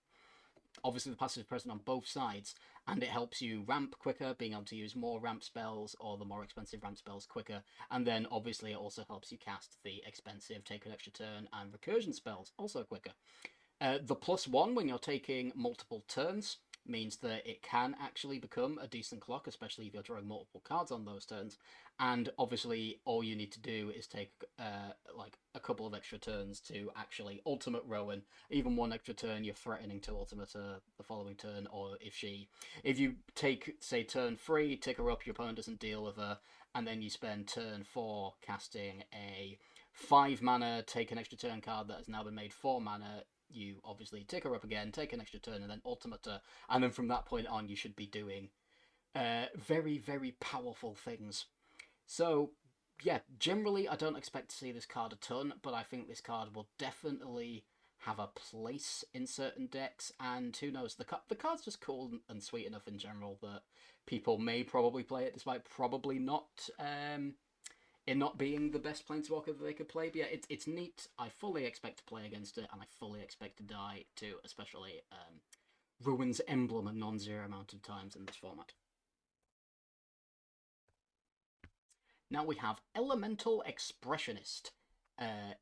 obviously the passive is present on both sides, and it helps you ramp quicker, being able to use more ramp spells or the more expensive ramp spells quicker, and then obviously it also helps you cast the expensive take an extra turn and recursion spells also quicker. The +1 when you're taking multiple turns means that it can actually become a decent clock, especially if you're drawing multiple cards on those turns. And obviously, all you need to do is take like a couple of extra turns to actually ultimate Rowan. Even one extra turn, you're threatening to ultimate her the following turn, or if you take, say, turn 3, tick her up, your opponent doesn't deal with her, and then you spend turn 4 casting a 5 mana, take an extra turn card that has now been made 4 mana, you obviously tick her up again, take an extra turn, and then ultimate her, and then from that point on you should be doing very, very powerful things. So, yeah, generally I don't expect to see this card a ton, but I think this card will definitely have a place in certain decks, and who knows, the card's just cool and sweet enough in general that people may probably play it, despite probably not it not being the best Planeswalker that they could play. But yeah, it's neat. I fully expect to play against it, and I fully expect to die to, especially Ruin's Emblem a non-zero amount of times in this format. Now we have Elemental Expressionist.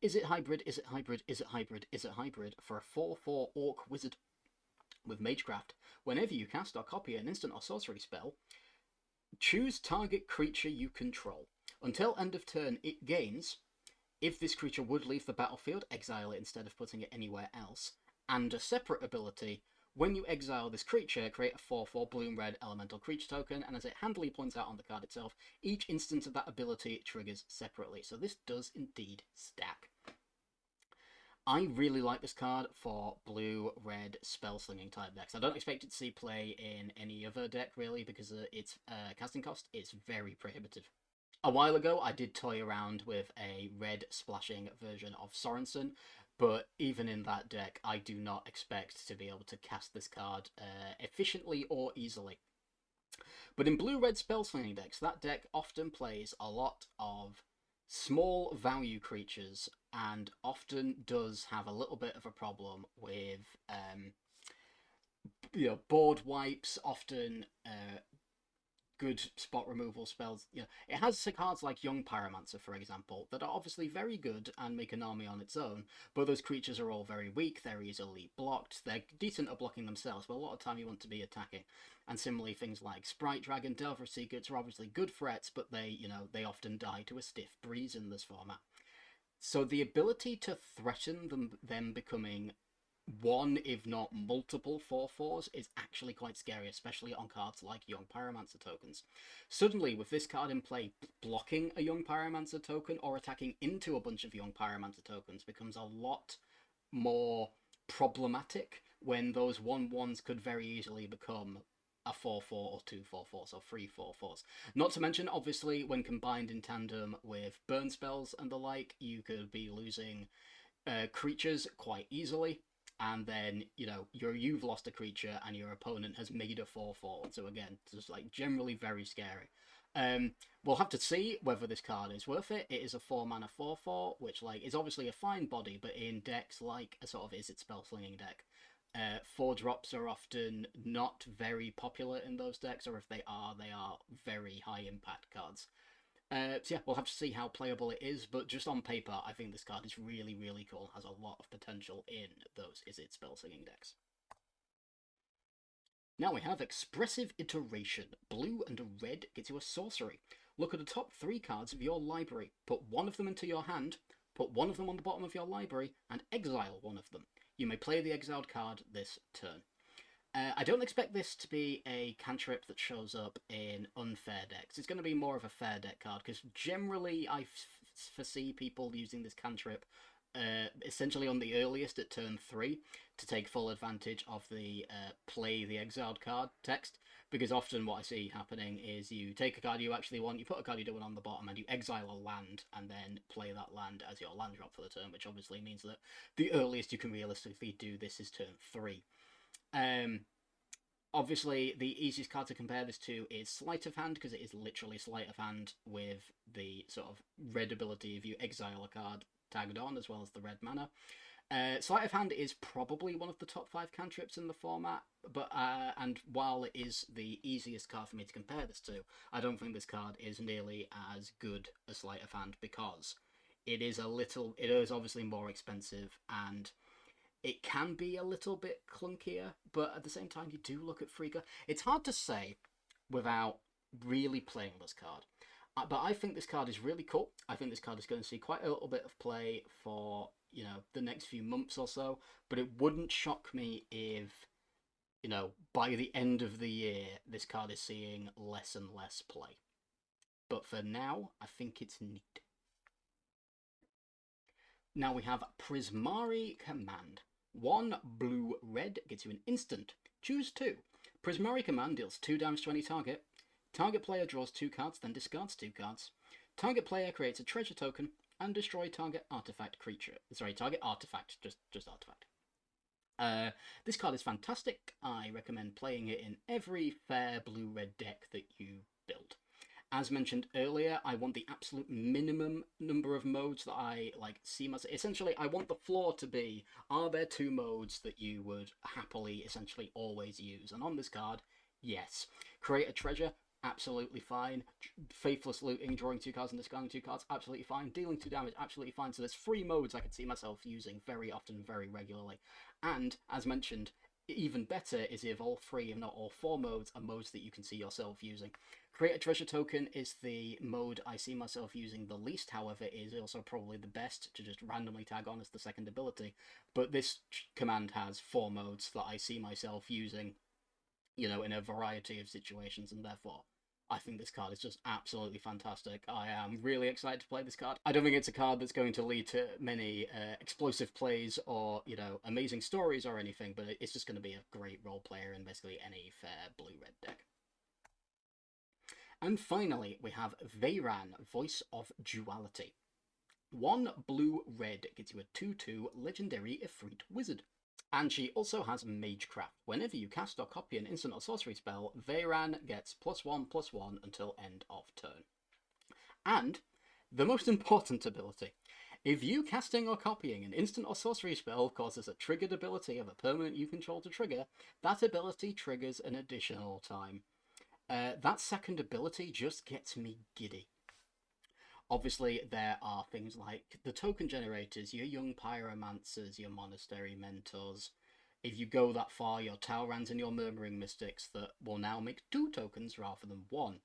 Is it hybrid? Is it hybrid? Is it hybrid? Is it hybrid? For a 4/4 Orc Wizard with Magecraft. Whenever you cast or copy an instant or sorcery spell, choose target creature you control. Until end of turn, it gains, if this creature would leave the battlefield, exile it instead of putting it anywhere else, and a separate ability, when you exile this creature, create a 4/4 blue-red elemental creature token, and as it handily points out on the card itself, each instance of that ability triggers separately. So this does indeed stack. I really like this card for blue-red spell-slinging type decks. I don't expect it to see play in any other deck, really, because its casting cost is very prohibitive. A while ago, I did toy around with a red splashing version of Sorensen, but even in that deck, I do not expect to be able to cast this card efficiently or easily. But in blue-red spell-slinging decks, that deck often plays a lot of small value creatures, and often does have a little bit of a problem with board wipes, often good spot removal spells. You know, it has cards like Young Pyromancer, for example, that are obviously very good and make an army on its own, but those creatures are all very weak, they're easily blocked, they're decent at blocking themselves, but a lot of time you want to be attacking. And similarly, things like Sprite Dragon, Delver Seagulls are obviously good threats, but they, you know, they often die to a stiff breeze in this format. So the ability to threaten them becoming one, if not multiple 4/4s is actually quite scary, especially on cards like Young Pyromancer tokens. Suddenly, with this card in play, blocking a Young Pyromancer token or attacking into a bunch of Young Pyromancer tokens becomes a lot more problematic when those 1/1s could very easily become a 4/4 or 2 4/4s or 3 4/4s. Not to mention, obviously, when combined in tandem with burn spells and the like, you could be losing creatures quite easily. And then, you know, you've lost a creature and your opponent has made a 4/4. So again, it's just like generally very scary. We'll have to see whether this card is worth it. It is a 4-mana 4/4, which like is obviously a fine body, but in decks like a sort of Izzet spell slinging deck, 4-drops are often not very popular in those decks, or if they are very high impact cards. So yeah, we'll have to see how playable it is, but just on paper, I think this card is really, really cool, has a lot of potential in those Izzet spell singing decks. Now we have Expressive Iteration. Blue and a red gets you a sorcery. Look at the top 3 cards of your library, put one of them into your hand, put one of them on the bottom of your library, and exile one of them. You may play the exiled card this turn. I don't expect this to be a cantrip that shows up in unfair decks. It's going to be more of a fair deck card, because generally I foresee people using this cantrip essentially on the earliest at turn 3 to take full advantage of the play the exiled card text, because often what I see happening is you take a card you actually want, you put a card you don't want on the bottom, and you exile a land, and then play that land as your land drop for the turn, which obviously means that the earliest you can realistically do this is turn 3. Obviously, the easiest card to compare this to is Sleight of Hand, because it is literally Sleight of Hand with the sort of red ability if you exile a card tagged on, as well as the red mana. Sleight of Hand is probably one of the top 5 cantrips in the format, but and while it is the easiest card for me to compare this to, I don't think this card is nearly as good as Sleight of Hand, because it is obviously more expensive, and it can be a little bit clunkier, but at the same time, you do look at Frigga. It's hard to say without really playing this card. But I think this card is really cool. I think this card is going to see quite a little bit of play for, you know, the next few months or so. But it wouldn't shock me if, you know, by the end of the year, this card is seeing less and less play. But for now, I think it's neat. Now we have Prismari Command. 1 blue-red gets you an instant. Choose 2. Prismari Command deals 2 damage to any target. Target player draws 2 cards, then discards 2 cards. Target player creates a treasure token and destroy target artifact creature. Sorry, target artifact, just artifact. This card is fantastic. I recommend playing it in every fair blue-red deck that you build. As mentioned earlier, I want the absolute minimum number of modes that I see myself. Essentially, I want the floor to be, are there 2 modes that you would happily essentially always use? And on this card, yes. Create a treasure, absolutely fine. Faithless looting, drawing 2 cards and discarding 2 cards, absolutely fine. Dealing 2 damage, absolutely fine. So there's 3 modes I could see myself using very often, very regularly. And, as mentioned, even better is if all 3, if not all 4 modes, are modes that you can see yourself using. Create a treasure token is the mode I see myself using the least, however, it is also probably the best to just randomly tag on as the second ability. But this command has 4 modes that I see myself using, you know, in a variety of situations, and therefore I think this card is just absolutely fantastic. I am really excited to play this card. I don't think it's a card that's going to lead to many explosive plays or, you know, amazing stories or anything, but it's just going to be a great role player in basically any fair blue-red deck. And finally, we have Veyran, Voice of Duality. 1 blue-red gets you a 2/2 legendary Ifrit wizard. And she also has Magecraft. Whenever you cast or copy an instant or sorcery spell, Veyran gets +1/+1 until end of turn. And the most important ability. If you casting or copying an instant or sorcery spell causes a triggered ability of a permanent you control to trigger, that ability triggers an additional time. That second ability just gets me giddy. Obviously, there are things like the token generators, your young pyromancers, your monastery mentors. If you go that far, your Taurans and your murmuring mystics that will now make 2 tokens rather than 1.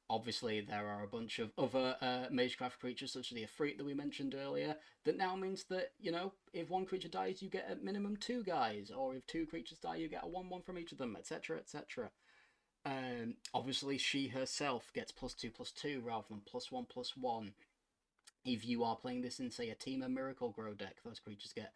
Obviously, there are a bunch of other magecraft creatures, such as the Efreet that we mentioned earlier, that now means that, you know, if 1 creature dies, you get a minimum 2 guys, or if 2 creatures die, you get a 1/1 from each of them, etc., etc. Obviously, she herself gets +2/+2 rather than +1/+1. If you are playing this in, say, a Temur Miracle Grow deck, those creatures get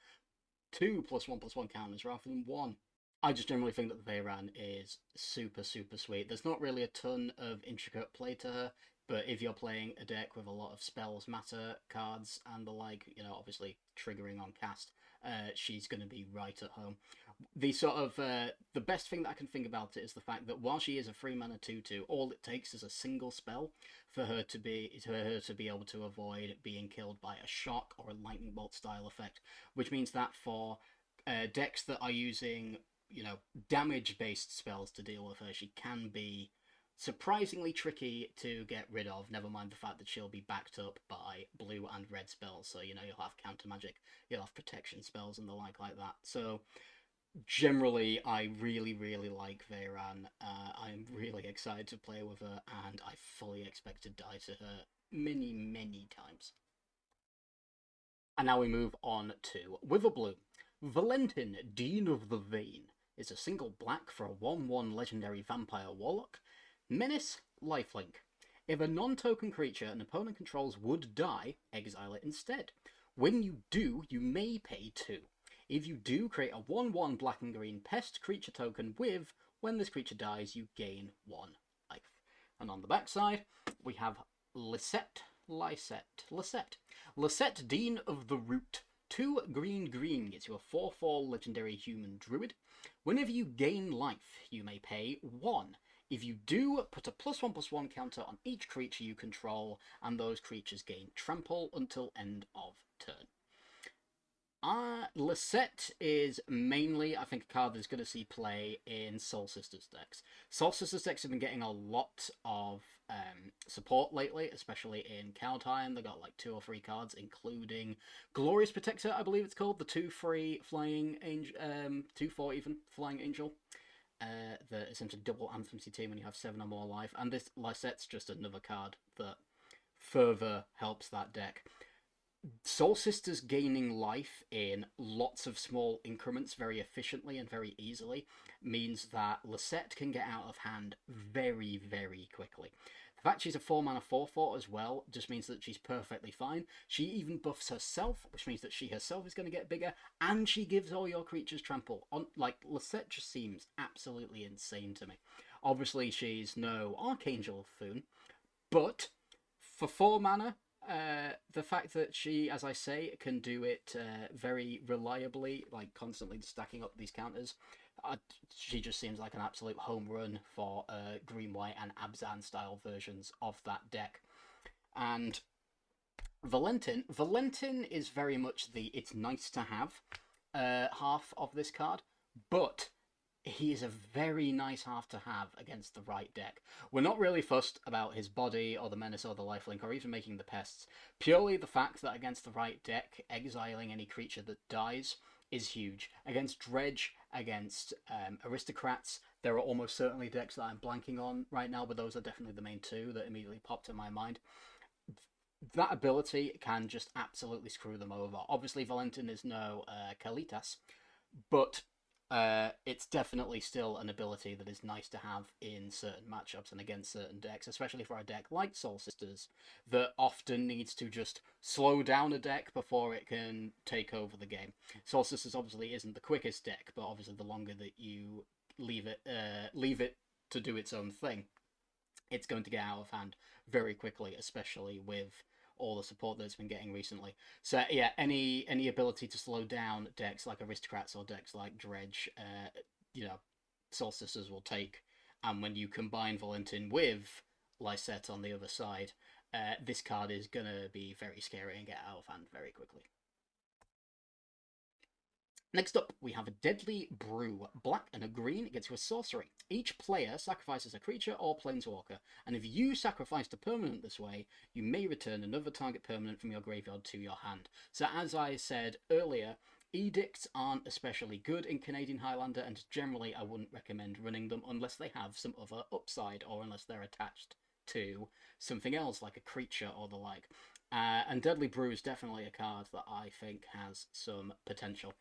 2 +1/+1 counters rather than 1. I just generally think that the Veyran is super, super sweet. There's not really a ton of intricate play to her, but if you're playing a deck with a lot of spells, matter cards, and the like, you know, obviously triggering on cast, she's going to be right at home. The sort of the best thing that I can think about it is the fact that while she is a 3-mana 2/2, all it takes is a single spell for her to be able to avoid being killed by a shock or a lightning bolt style effect, which means that for decks that are using, you know, damage-based spells to deal with her, she can be surprisingly tricky to get rid of, never mind the fact that she'll be backed up by blue and red spells, so, you know, you'll have counter magic, you'll have protection spells and the like that. So, generally, I really, really like Veyran. I'm really excited to play with her, and I fully expect to die to her many, many times. And now we move on to Witherbloom. Valentin, Dean of the Vein, is a single black for a 1/1 legendary vampire warlock. Menace, lifelink. If a non-token creature an opponent controls would die, exile it instead. When you do, you may pay 2. If you do, create a 1/1 black and green pest creature token with, when this creature dies, you gain 1 life. And on the backside, we have Lisette, Dean of the Root. 2 green gets you a 4/4 legendary human druid. Whenever you gain life, you may pay 1. If you do, put a +1/+1 counter on each creature you control, and those creatures gain trample until end of turn. Lisette is mainly, I think, a card that's going to see play in Soul Sisters decks. Soul Sisters decks have been getting a lot of support lately, especially in Kaldheim. They got like 2 or 3 cards, including Glorious Protector, I believe it's called, the 2/3 flying angel, 2/4 even flying angel. That essentially double Anthems your team when you have 7 or more life, and this Lisette's just another card that further helps that deck. Soul Sisters gaining life in lots of small increments very efficiently and very easily means that Lisette can get out of hand very, very quickly. The fact she's a 4-mana 4/4 as well just means that she's perfectly fine. She even buffs herself, which means that she herself is going to get bigger, and she gives all your creatures trample. Like, Lisette just seems absolutely insane to me. Obviously, she's no Archangel Foon, but for 4 mana, the fact that she, as I say, can do it very reliably, like constantly stacking up these counters, she just seems like an absolute home run for green, white, and Abzan style versions of that deck. And Valentin is very much the it's nice to have half of this card, but he is a very nice half to have against the right deck. We're not really fussed about his body or the menace or the lifelink or even making the pests. Purely the fact that against the right deck, exiling any creature that dies is huge. Against Dredge, against Aristocrats, there are almost certainly decks that I'm blanking on right now, but those are definitely the main 2 that immediately popped in my mind. That ability can just absolutely screw them over. Obviously, Valentin is no Kalitas, but it's definitely still an ability that is nice to have in certain matchups and against certain decks, especially for a deck like Soul Sisters that often needs to just slow down a deck before it can take over the game. Soul Sisters obviously isn't the quickest deck, but obviously the longer that you leave it to do its own thing, it's going to get out of hand very quickly, especially with all the support that it's been getting recently. So yeah, any ability to slow down decks like Aristocrats or decks like Dredge, you know, Soul Sisters will take. And when you combine Valentin with Lisette on the other side, this card is gonna be very scary and get out of hand very quickly. Next up, we have a Deadly Brew. Black and a green, it gets you a sorcery. Each player sacrifices a creature or planeswalker, and if you sacrifice a permanent this way, you may return another target permanent from your graveyard to your hand. So as I said earlier, edicts aren't especially good in Canadian Highlander, and generally I wouldn't recommend running them unless they have some other upside, or unless they're attached to something else, like a creature or the like. And Deadly Brew is definitely a card that I think has some potential.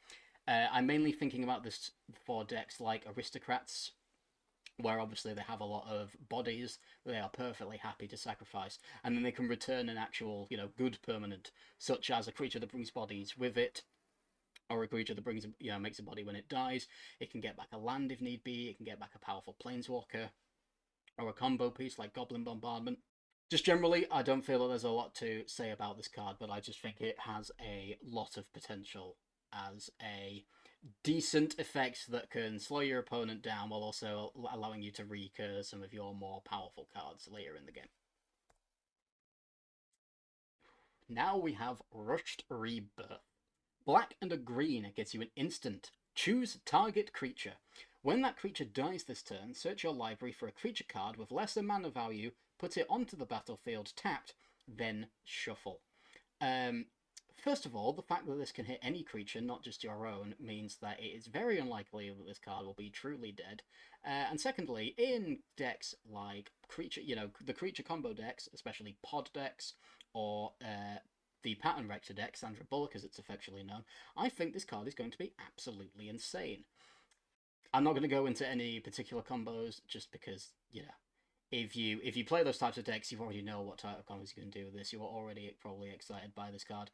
I'm mainly thinking about this for decks like Aristocrats, where obviously they have a lot of bodies they are perfectly happy to sacrifice, and then they can return an actual, good permanent, such as a creature that brings bodies with it, or a creature that brings, makes a body when it dies. It can get back a land if need be. It can get back a powerful planeswalker, or a combo piece like Goblin Bombardment. Just generally, I don't feel that there's a lot to say about this card, but I just think it has a lot of potential as a decent effect that can slow your opponent down while also allowing you to recur some of your more powerful cards later in the game. Now we have Rushed Rebirth. Black and a green, it gets you an instant. Choose target creature. When that creature dies this turn, search your library for a creature card with lesser mana value, put it onto the battlefield tapped, then shuffle. First of all, the fact that this can hit any creature, not just your own, means that it is very unlikely that this card will be truly dead. And secondly, in decks like the creature combo decks, especially pod decks, or the Pattern Rector deck, Sandra Bullock as it's affectionately known, I think this card is going to be absolutely insane. I'm not going to go into any particular combos just because, if you play those types of decks, you already know what type of combos you can do with this. You're already probably excited by this card.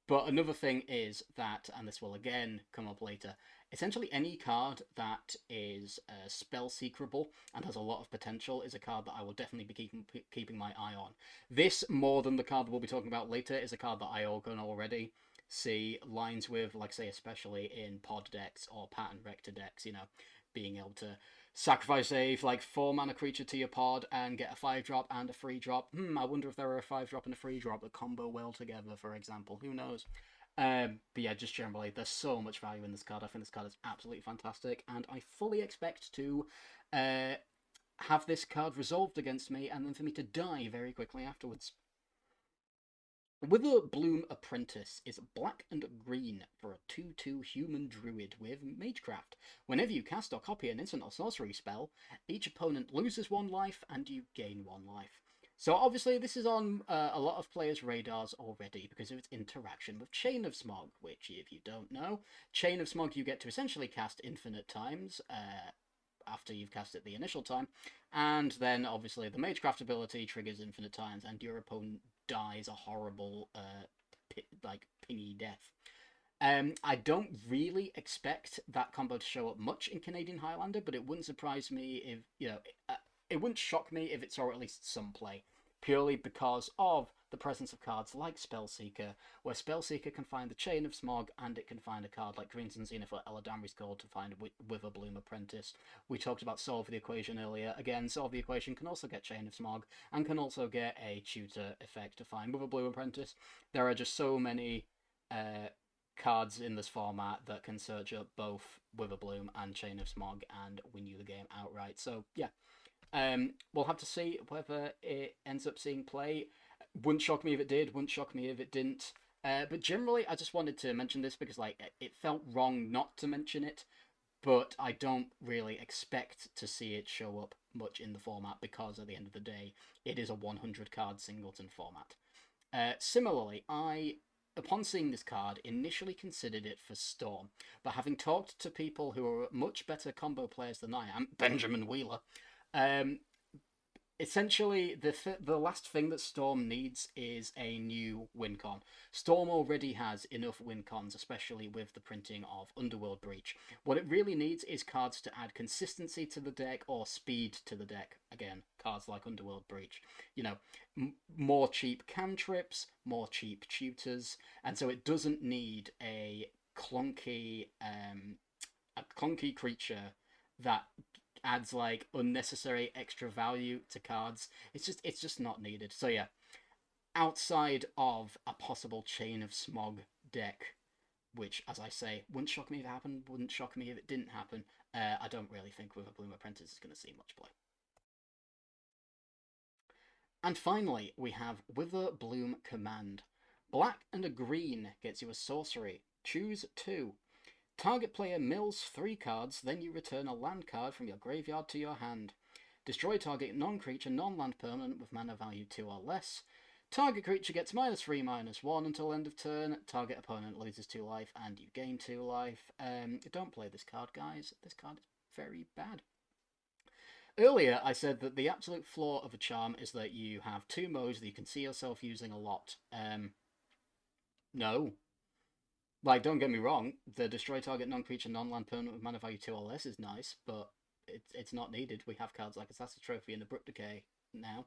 But another thing is that, and this will again come up later, essentially any card that is spell secretable and has a lot of potential is a card that I will definitely be keeping my eye on. This, more than the card that we'll be talking about later, is a card that I can already see lines with, like say especially in pod decks or Pattern Rector decks, being able to sacrifice a 4-mana creature to your pod and get a 5-drop and a 3-drop. I wonder if there are a 5-drop and a 3-drop that combo well together, for example. Who knows? But yeah, just generally, there's so much value in this card. I think this card is absolutely fantastic, and I fully expect to have this card resolved against me, and then for me to die very quickly afterwards. Witherbloom Apprentice is black and green for a 2/2 human druid with Magecraft. Whenever you cast or copy an instant or sorcery spell, each opponent loses 1 life and you gain 1 life. So obviously this is on a lot of players' radars already because of its interaction with Chain of Smog, which, if you don't know, Chain of Smog you get to essentially cast infinite times after you've cast it the initial time, and then obviously the Magecraft ability triggers infinite times and your opponent dies a horrible pingy death. I don't really expect that combo to show up much in Canadian Highlander, but it wouldn't surprise me if, it wouldn't shock me if it saw at least some play, purely because of the presence of cards like Spellseeker, where Spellseeker can find the Chain of Smog, and it can find a card like Crimson Zenith or Eladamri's Call to find Witherbloom Apprentice. We talked about Solve the Equation earlier. Again, Solve the Equation can also get Chain of Smog, and can also get a tutor effect to find Witherbloom Apprentice. There are just so many cards in this format that can search up both Witherbloom and Chain of Smog and win you the game outright. So, yeah. We'll have to see whether it ends up seeing play. Wouldn't shock me if it did, wouldn't shock me if it didn't. But generally, I just wanted to mention this because, it felt wrong not to mention it, but I don't really expect to see it show up much in the format because, at the end of the day, it is a 100-card singleton format. Similarly, upon seeing this card, initially considered it for Storm, but having talked to people who are much better combo players than I am, Benjamin Wheeler, essentially, the last thing that Storm needs is a new win con. Storm already has enough win cons, especially with the printing of Underworld Breach. What it really needs is cards to add consistency to the deck or speed to the deck. Again, cards like Underworld Breach. More cheap cantrips, more cheap tutors, and so it doesn't need a clunky creature that adds unnecessary extra value to cards. It's just not needed. So yeah, outside of a possible Chain of Smog deck, which, as I say, wouldn't shock me if it happened, wouldn't shock me if it didn't happen. I don't really think With a Bloom Apprentice is going to see much play. And finally, we have Wither Bloom Command. Black and a green gets you a sorcery. Choose 2. Target player mills 3 cards, then you return a land card from your graveyard to your hand. Destroy target non-creature, non-land permanent with mana value 2 or less. Target creature gets -3/-1 until end of turn. Target opponent loses 2 life and you gain 2 life. Don't play this card, guys. This card is very bad. Earlier, I said that the absolute flaw of a charm is that you have 2 modes that you can see yourself using a lot. No. Like, don't get me wrong, the destroy target non-creature, non-land permanent with mana value 2 or less is nice, but it's not needed. We have cards like Assassin's Trophy and Abrupt Decay now.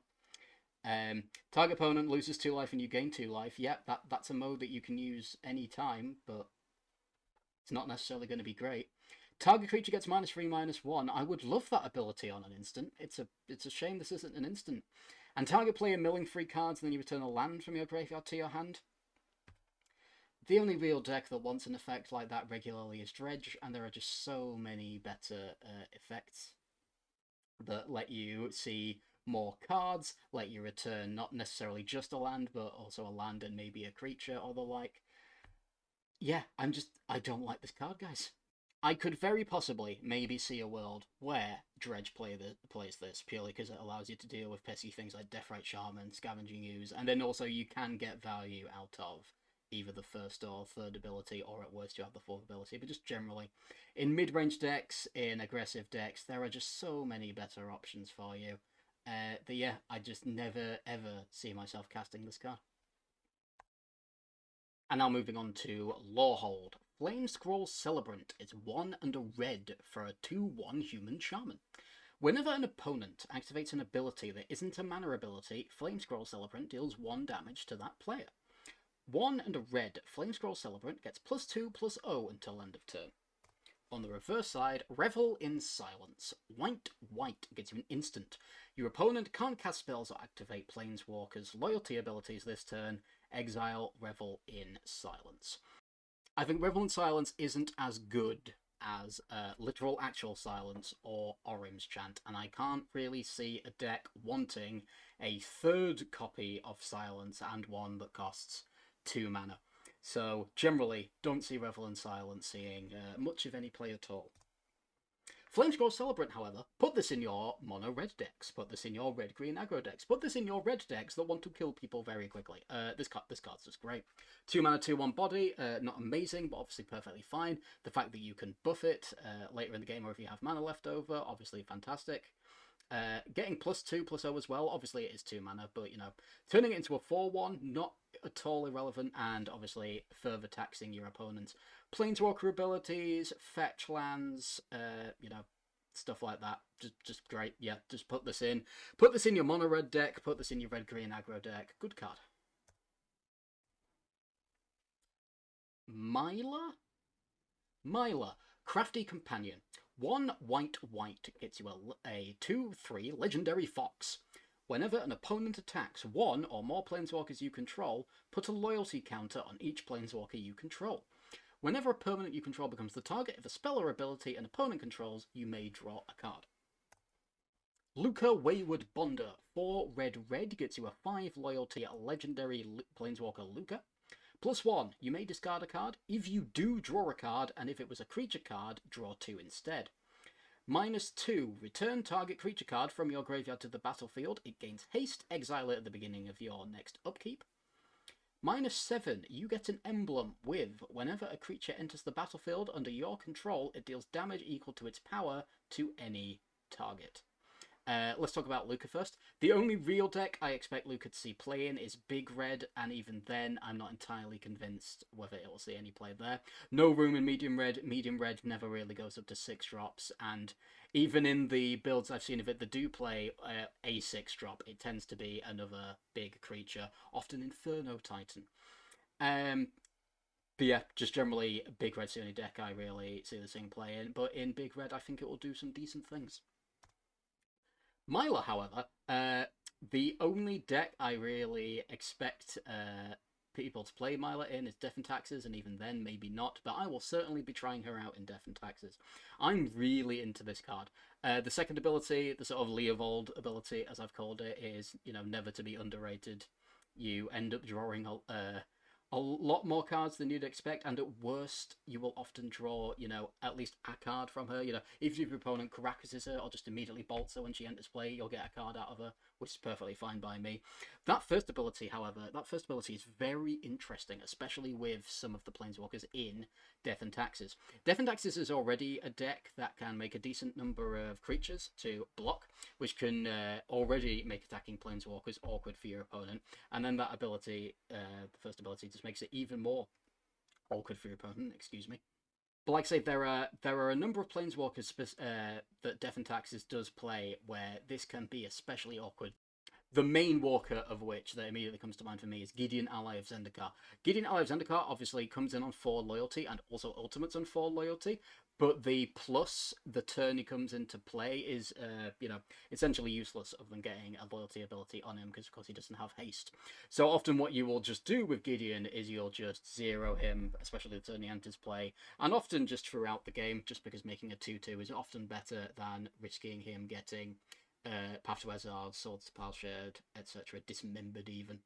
Target opponent loses 2 life and you gain 2 life. Yep, that's a mode that you can use any time, but it's not necessarily going to be great. Target creature gets -3/-1. I would love that ability on an instant. It's a shame this isn't an instant. And target player milling 3 cards, and then you return a land from your graveyard to your hand. The only real deck that wants an effect like that regularly is Dredge, and there are just so many better effects that let you see more cards, let you return not necessarily just a land, but also a land and maybe a creature or the like. Yeah, I don't like this card, guys. I could very possibly maybe see a world where Dredge plays this, purely because it allows you to deal with pesky things like Deathrite Shaman, Scavenging Ooze, and then also you can get value out of either the first or third ability, or at worst you have the fourth ability, but just generally, in mid-range decks, in aggressive decks, there are just so many better options for you. But yeah, I just never ever see myself casting this card. And now moving on to Lorehold. Flamescroll Celebrant is 1 and a red for a 2/1 human shaman. Whenever an opponent activates an ability that isn't a mana ability, Flamescroll Celebrant deals 1 damage to that player. 1 and a red, Flamescroll Celebrant gets +2/+0 until end of turn. On the reverse side, Revel in Silence. White gets you an instant. Your opponent can't cast spells or activate Planeswalkers' loyalty abilities this turn. Exile Revel in Silence. I think Revel in Silence isn't as good as Literal Actual Silence or Orim's Chant, and I can't really see a deck wanting a 3rd copy of Silence and one that costs 2 mana. So, generally, don't see Revel in Silence seeing much of any play at all. Flamescroll Celebrant, however, put this in your mono-red decks, put this in your red-green aggro decks, put this in your red decks that want to kill people very quickly. This card's just great. 2 mana, 2/1 body, not amazing, but obviously perfectly fine. The fact that you can buff it later in the game, or if you have mana left over, obviously fantastic. Getting +2/+0 as well, obviously it is 2 mana, but, you know, turning it into a 4/1, not at all irrelevant, and obviously further taxing your opponent's Planeswalker abilities, fetch lands, you know, stuff like that. Just great. Yeah, just put this in. Put this in your mono-red deck, put this in your red-green aggro deck. Good card. Milo, Crafty Companion. 1 white gets you a 2/3 Legendary Fox. Whenever an opponent attacks 1 or more Planeswalkers you control, put a loyalty counter on each Planeswalker you control. Whenever a permanent you control becomes the target of a spell or ability an opponent controls, you may draw a card. Luca Wayward Bonder. 4 red gets you a 5 loyalty Legendary Planeswalker Luca. +1, you may discard a card. If you do, draw a card, and if it was a creature card, draw 2 instead. -2, return target creature card from your graveyard to the battlefield. It gains haste, exile it at the beginning of your next upkeep. -7, you get an emblem with, whenever a creature enters the battlefield under your control, it deals damage equal to its power to any target. Let's talk about Luca first. The only real deck I expect Luca to see play in is Big Red, and even then, I'm not entirely convinced whether it will see any play there. No room in Medium Red. Medium Red never really goes up to 6 drops, and even in the builds I've seen of it that do play a 6 drop, it tends to be another big creature, often Inferno Titan. But yeah, just generally, Big Red's the only deck I really see this thing play in, but in Big Red, I think it will do some decent things. Milo, however, the only deck I really expect people to play Milo in is Death and Taxes, and even then, maybe not, but I will certainly be trying her out in Death and Taxes. I'm really into this card. The second ability, the sort of Leovold ability, as I've called it, is, you know, never to be underrated. You end up drawing a lot more cards than you'd expect, and at worst, you will often draw, you know, at least a card from her. You know, if your opponent Karakuses her or just immediately bolts her when she enters play, you'll get a card out of her, which is perfectly fine by me. That first ability, however, is very interesting, especially with some of the Planeswalkers in Death and Taxes. Death and Taxes is already a deck that can make a decent number of creatures to block, which can already make attacking Planeswalkers awkward for your opponent, and then that ability, the first ability, just makes it even more awkward for your opponent, excuse me. But like I say, there are a number of Planeswalkers that Death and Taxes does play where this can be especially awkward. The main walker of which that immediately comes to mind for me is Gideon, Ally of Zendikar. Gideon, Ally of Zendikar obviously comes in on 4 loyalty and also ultimates on 4 loyalty, but the plus the turn he comes into play is, you know, essentially useless other than getting a loyalty ability on him because, of course, he doesn't have haste. So often what you will just do with Gideon is you'll just zero him, especially the turn he enters play, and often just throughout the game, just because making a 2/2 is often better than risking him getting Path to Exile, Swords to Plowshare, etc., dismembered even.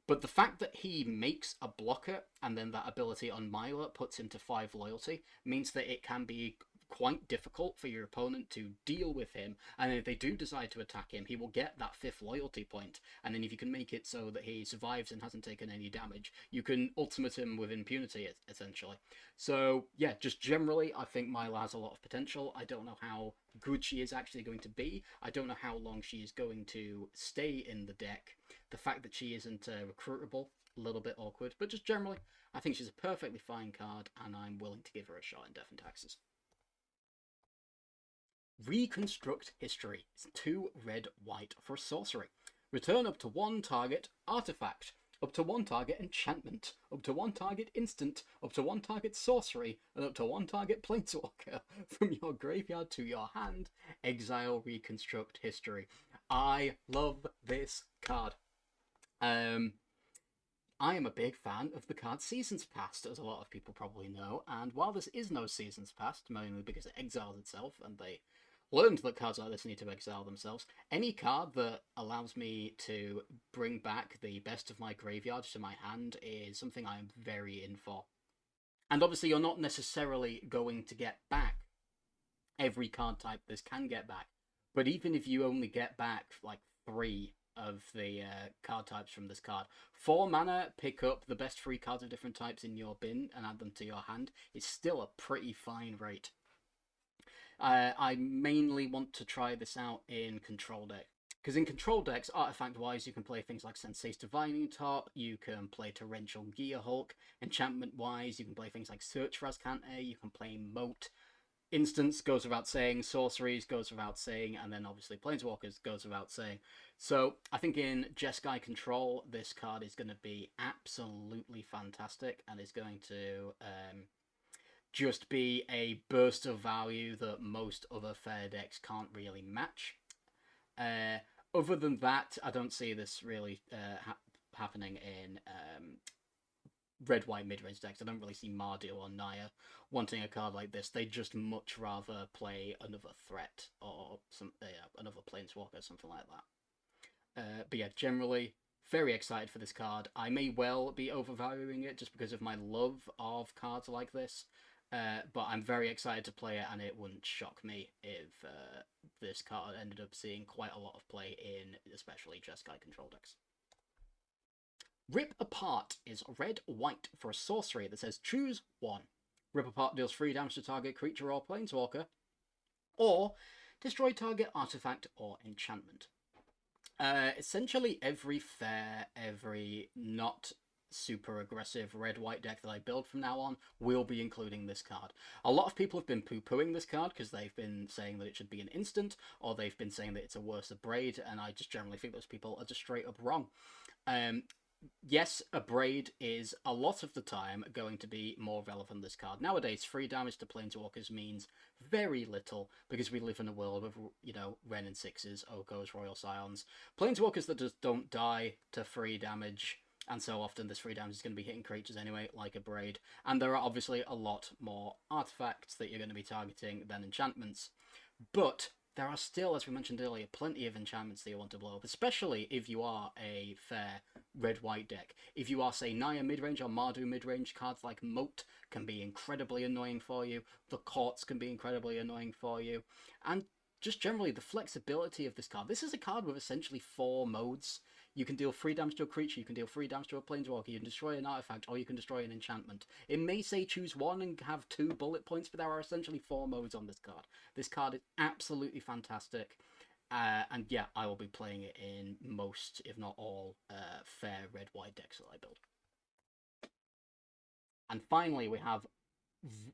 But the fact that he makes a blocker and then that ability on Milo puts him to 5 loyalty means that it can be quite difficult for your opponent to deal with him, and if they do decide to attack him, he will get that 5th loyalty point, and then if you can make it so that he survives and hasn't taken any damage, you can ultimate him with impunity, essentially. So yeah, just generally, I think Milo has a lot of potential. I don't know how good she is actually going to be. I don't know how long she is going to stay in the deck. The fact that she isn't recruitable, a little bit awkward, but just generally, I think she's a perfectly fine card, and I'm willing to give her a shot in Death and Taxes. Reconstruct History. It's 2 red-white for sorcery. Return up to 1 target artifact, up to 1 target enchantment, up to 1 target instant, up to 1 target sorcery, and up to 1 target planeswalker from your graveyard to your hand. Exile Reconstruct History. I love this card. I am a big fan of the card Seasons Past, as a lot of people probably know, and while this is no Seasons Past, mainly because it exiles itself, and they learned that cards like this need to exile themselves, any card that allows me to bring back the best of my graveyard to my hand is something I am very in for. And obviously you're not necessarily going to get back every card type this can get back, but even if you only get back like 3 of the card types from this card, 4 mana, pick up the best 3 cards of different types in your bin and add them to your hand, is still a pretty fine rate. I mainly want to try this out in control deck, because in control decks, artifact-wise, you can play things like Sensei's Divining Top, you can play Torrential Gear Hulk, enchantment-wise, you can play things like Search for Azcante, you can play Moat, Instants goes without saying, Sorceries goes without saying, and then obviously Planeswalkers goes without saying. So I think in Jeskai Control, this card is going to be absolutely fantastic, and is going to just be a burst of value that most other fair decks can't really match. Other than that, I don't see this really happening in red-white mid-range decks. I don't really see Mardu or Naya wanting a card like this. They'd just much rather play another threat or another Planeswalker, something like that. But yeah, generally, very excited for this card. I may well be overvaluing it just because of my love of cards like this. But I'm very excited to play it, and it wouldn't shock me if this card ended up seeing quite a lot of play in especially Jeskai control decks. Rip Apart is red-white for a sorcery that says choose 1. Rip Apart deals 3 damage to target creature or planeswalker, or destroy target artifact or enchantment. Essentially every fair, every not super aggressive red-white deck that I build from now on will be including this card. A lot of people have been poo-pooing this card because they've been saying that it should be an instant, or they've been saying that it's a worse Abrade, and I just generally think those people are just straight up wrong. Yes, Abrade is a lot of the time going to be more relevant than this card. Nowadays, 3 damage to Planeswalkers means very little because we live in a world of, you know, Wrenn and 6s, Okos, Royal Scions. Planeswalkers that just don't die to 3 damage and so often this 3 damage is going to be hitting creatures anyway, like a Braid. And there are obviously a lot more artifacts that you're going to be targeting than enchantments. But there are still, as we mentioned earlier, plenty of enchantments that you want to blow up, especially if you are a fair red-white deck. If you are, say, Naya mid-range or Mardu mid-range, cards like Moat can be incredibly annoying for you, the Courts can be incredibly annoying for you, and just generally the flexibility of this card. This is a card with essentially 4 modes. You can deal 3 damage to a creature, you can deal 3 damage to a planeswalker, you can destroy an artifact, or you can destroy an enchantment. It may say choose 1 and have 2 bullet points, but there are essentially 4 modes on this card. This card is absolutely fantastic, and yeah, I will be playing it in most, if not all, fair red-white decks that I build. And finally, we have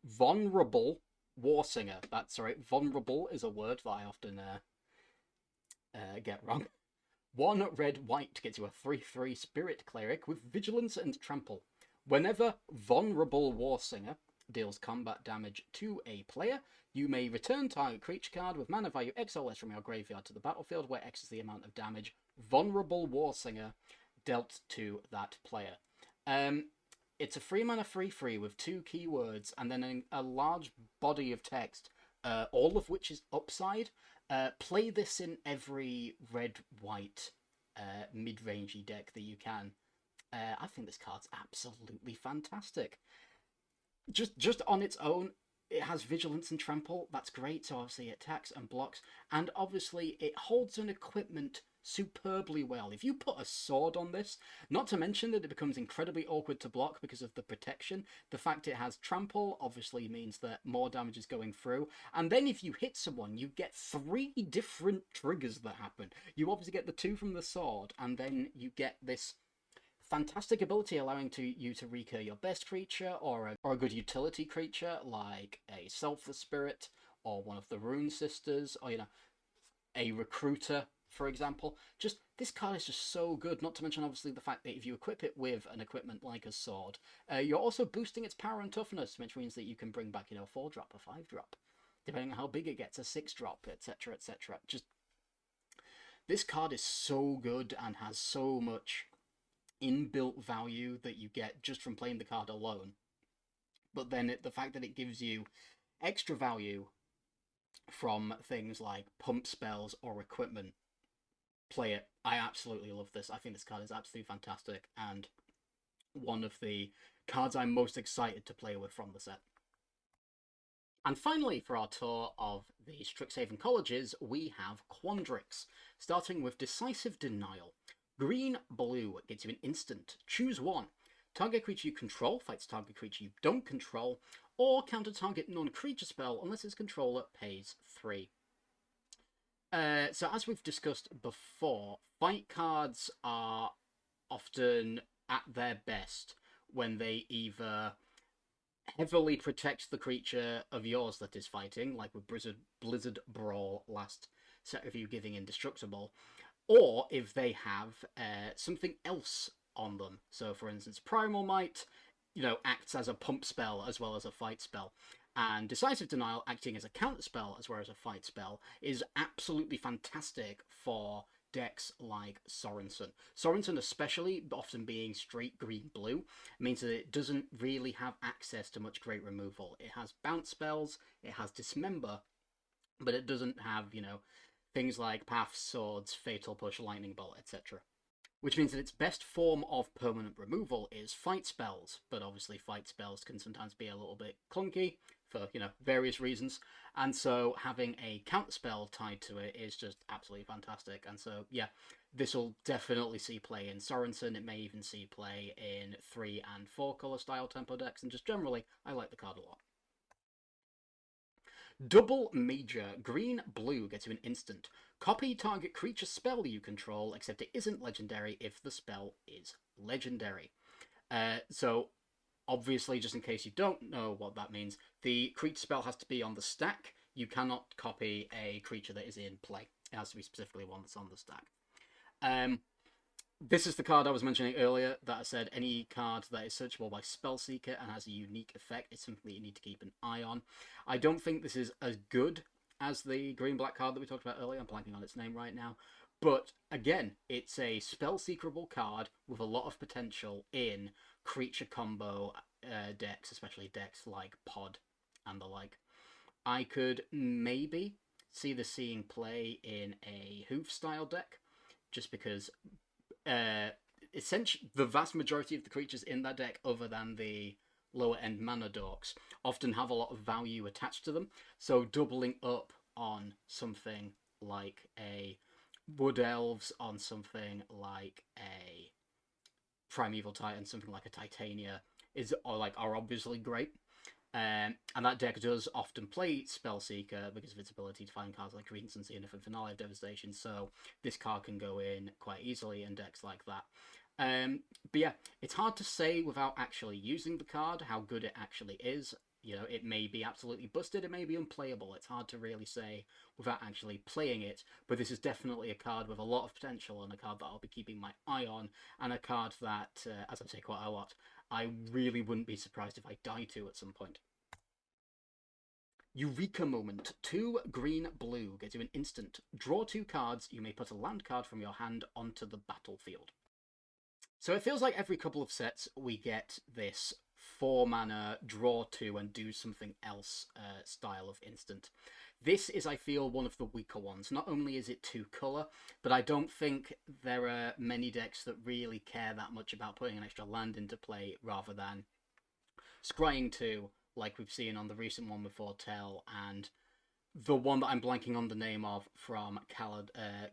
Vulnerable Warsinger. That's right, vulnerable is a word that I often get wrong. 1 red-white gets you a 3/3 Spirit Cleric with Vigilance and Trample. Whenever Vulnerable Warsinger deals combat damage to a player, you may return target creature card with mana value X or less from your graveyard to the battlefield, where X is the amount of damage Vulnerable Warsinger dealt to that player. It's a 3 mana 3/3 with 2 keywords and then a large body of text, all of which is upside. Play this in every red-white mid-rangey deck that you can. I think this card's absolutely fantastic. Just on its own, it has Vigilance and Trample. That's great, so obviously it attacks and blocks. And obviously it holds an equipment superbly well. If you put a sword on this, not to mention that it becomes incredibly awkward to block because of the protection, the fact it has trample obviously means that more damage is going through, and then if you hit someone you get 3 different triggers that happen. You obviously get the 2 from the sword, and then you get this fantastic ability allowing you to recur your best creature or a good utility creature like a Selfless Spirit or one of the Rune Sisters, or a Recruiter, for example. Just, this card is just so good, not to mention obviously the fact that if you equip it with an equipment like a sword, you're also boosting its power and toughness, which means that you can bring back, a 4-drop, a 5-drop, depending on how big it gets, a 6-drop, etc, etc. Just, this card is so good and has so much inbuilt value that you get just from playing the card alone. But then the fact that it gives you extra value from things like pump spells or equipment, play it. I absolutely love this. I think this card is absolutely fantastic and one of the cards I'm most excited to play with from the set. And finally, for our tour of the Strixhaven colleges, we have Quandrix, starting with Decisive Denial. Green-blue gets you an instant. Choose 1. Target creature you control fights target creature you don't control, or counter target non-creature spell unless its controller pays 3. So as we've discussed before, fight cards are often at their best when they either heavily protect the creature of yours that is fighting, like with Blizzard Brawl last set review giving Indestructible, or if they have something else on them. So for instance, Primal Might, acts as a pump spell as well as a fight spell. And Decisive Denial, acting as a counter spell as well as a fight spell, is absolutely fantastic for decks like Sorensen. Sorensen especially, often being straight green-blue, means that it doesn't really have access to much great removal. It has bounce spells, it has Dismember, but it doesn't have, things like Path, Swords, Fatal Push, Lightning Bolt, etc. Which means that its best form of permanent removal is fight spells, but obviously fight spells can sometimes be a little bit clunky for, various reasons, and so having a counterspell tied to it is just absolutely fantastic. And so, yeah, this will definitely see play in Sorensen. It may even see play in 3 and 4 color style tempo decks, and just generally, I like the card a lot. Double Major. Green-blue gets you an instant. Copy target creature spell you control, except it isn't legendary if the spell is legendary. So, obviously, just in case you don't know what that means, the creature spell has to be on the stack. You cannot copy a creature that is in play. It has to be specifically one that's on the stack. This is the card I was mentioning earlier that I said any card that is searchable by Spellseeker and has a unique effect is something that you need to keep an eye on. I don't think this is as good as the green-black card that we talked about earlier. I'm blanking on its name right now. But again, it's a spell-seekerable card with a lot of potential in creature combo decks, especially decks like Pod and the like. I could maybe see this seeing play in a Hoof style deck, just because essentially the vast majority of the creatures in that deck, other than the lower end mana dorks, often have a lot of value attached to them. So doubling up on something like a Wood Elves, on something like a Primeval Titan, something like a Titania are obviously great. And that deck does often play Spellseeker because of its ability to find cards like Recency and Finale of Devastation, so this card can go in quite easily in decks like that. But yeah, it's hard to say without actually using the card how good it actually is. You know, it may be absolutely busted, it may be unplayable. It's hard to really say without actually playing it, but this is definitely a card with a lot of potential, and a card that I'll be keeping my eye on, and a card that, as I say quite a lot, I really wouldn't be surprised if I die to at some point. Eureka Moment. 2 green blue gets you an instant. Draw 2 cards. You may put a land card from your hand onto the battlefield. So it feels like every couple of sets we get this 4 mana, draw 2 and do something else style of instant. This is, I feel, one of the weaker ones. Not only is it 2 colour, but I don't think there are many decks that really care that much about putting an extra land into play rather than scrying 2, like we've seen on the recent one with Fortell, and the one that I'm blanking on the name of from Kaladesh,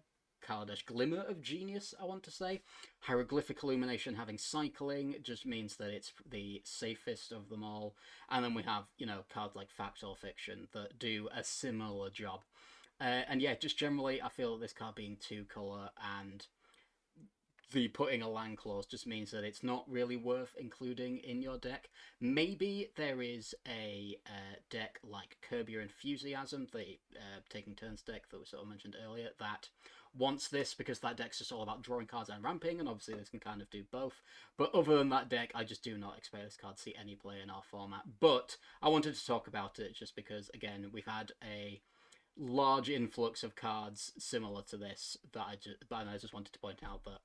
Glimmer of Genius, I want to say. Hieroglyphic Illumination having cycling just means that it's the safest of them all. And then we have, you know, cards like Fact or Fiction that do a similar job. And yeah, just generally, I feel this card being 2 colour and the putting a land clause just means that it's not really worth including in your deck. Maybe there is a deck like Curb Your Enthusiasm, the Taking Turns deck that we sort of mentioned earlier, that wants this because that deck's just all about drawing cards and ramping, and obviously this can kind of do both. But other than that deck, I just do not expect this card to see any play in our format. But I wanted to talk about it just because, again, we've had a large influx of cards similar to this that I just wanted to point out that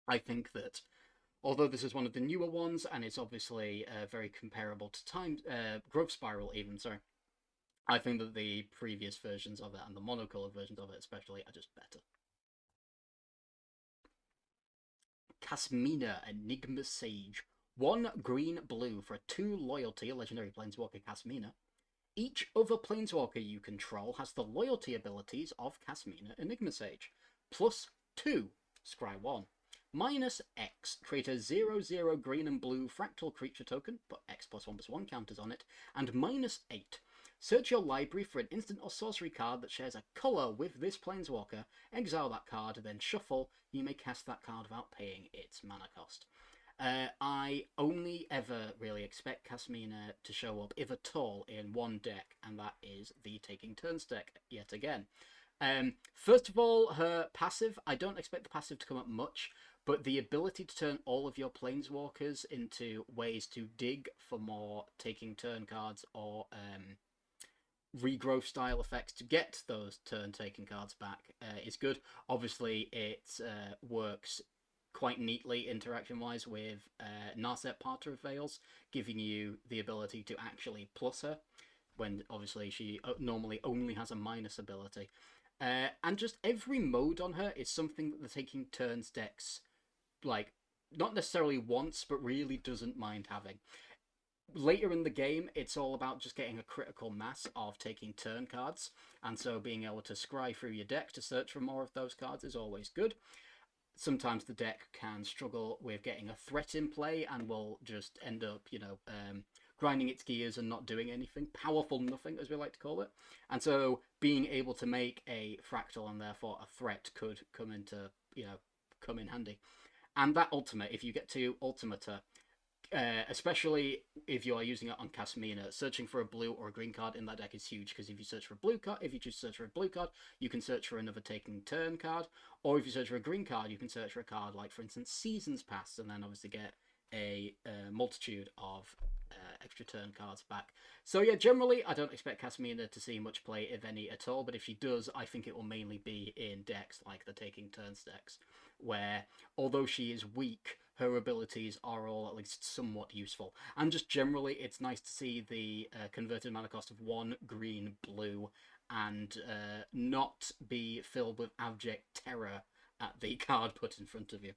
I think that although this is one of the newer ones, and it's obviously very comparable to Growth Spiral even, sorry, I think that the previous versions of it, and the monocolored versions of it especially, are just better. Casmina, Enigma Sage. 1 green blue for a 2 loyalty, legendary planeswalker Casmina. Each other planeswalker you control has the loyalty abilities of Casmina Enigma Sage. +2, scry 1. -X, create a 0/0 green and blue fractal creature token, put X +1/+1 counters on it, and -8. Search your library for an instant or sorcery card that shares a colour with this planeswalker, exile that card, then shuffle. You may cast that card without paying its mana cost. I only ever really expect Casmina to show up, if at all, in one deck, and that is the Taking Turns deck, yet again. First of all, her passive, I don't expect the passive to come up much, but the ability to turn all of your planeswalkers into ways to dig for more Taking Turn cards or regrowth style effects to get those turn taking cards back is good. Obviously, it works quite neatly interaction wise with Narset Parter of Veils, giving you the ability to actually plus her when obviously she normally only has a minus ability. And just every mode on her is something that the Taking Turns decks, like, not necessarily wants, but really doesn't mind having. Later in the game, it's all about just getting a critical mass of Taking Turn cards, and so being able to scry through your deck to search for more of those cards is always good. Sometimes the deck can struggle with getting a threat in play and will just end up, you know, grinding its gears and not doing anything. Powerful nothing, as we like to call it. And so being able to make a fractal and therefore a threat could come into, you know, come in handy. And that ultimate, if you get to Ultimata, especially if you are using it on Casmina, searching for a blue or a green card in that deck is huge, because if you search for a blue card, if you choose to search for a blue card, you can search for another Taking Turn card, or if you search for a green card, you can search for a card like, for instance, Seasons Past, and then obviously get a multitude of extra turn cards back. So yeah, generally I don't expect Casmina to see much play, if any at all, but if she does, I think it will mainly be in decks like the Taking Turns decks, where although she is weak, her abilities are all at least somewhat useful. And just generally, it's nice to see the converted mana cost of 1 green blue and not be filled with abject terror at the card put in front of you.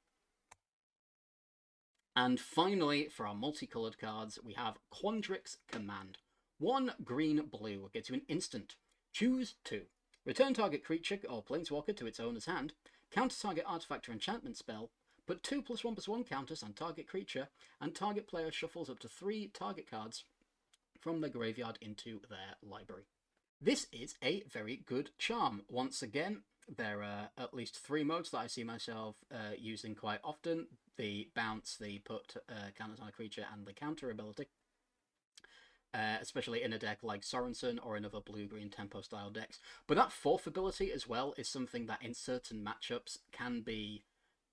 And finally, for our multicolored cards, we have Quandrix Command. 1 green blue gets you an instant. Choose 2. Return target creature or planeswalker to its owner's hand. Counter target artifact or enchantment spell. Put 2+1/+1 counters on target creature, and target player shuffles up to 3 target cards from their graveyard into their library. This is a very good charm. Once again, there are at least 3 modes that I see myself using quite often. The bounce, the put counters on a creature, and the counter ability. Especially in a deck like Sorensen or in other blue-green tempo-style decks. But that 4th ability as well is something that in certain matchups can be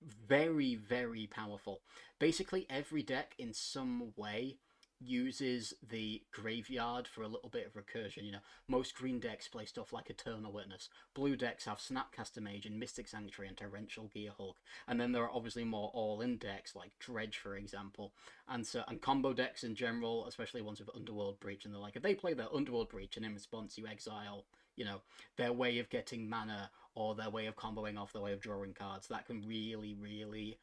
very, very powerful. Basically, every deck in some way uses the graveyard for a little bit of recursion. You know, most green decks play stuff like Eternal Witness. Blue decks have Snapcaster Mage and Mystic Sanctuary and Torrential Gearhulk. And then there are obviously more all-in decks like Dredge, for example, and combo decks in general, especially ones with Underworld Breach and the like. If they play their Underworld Breach and in response you exile, you know, their way of getting mana or their way of comboing off, their way of drawing cards, that can really, really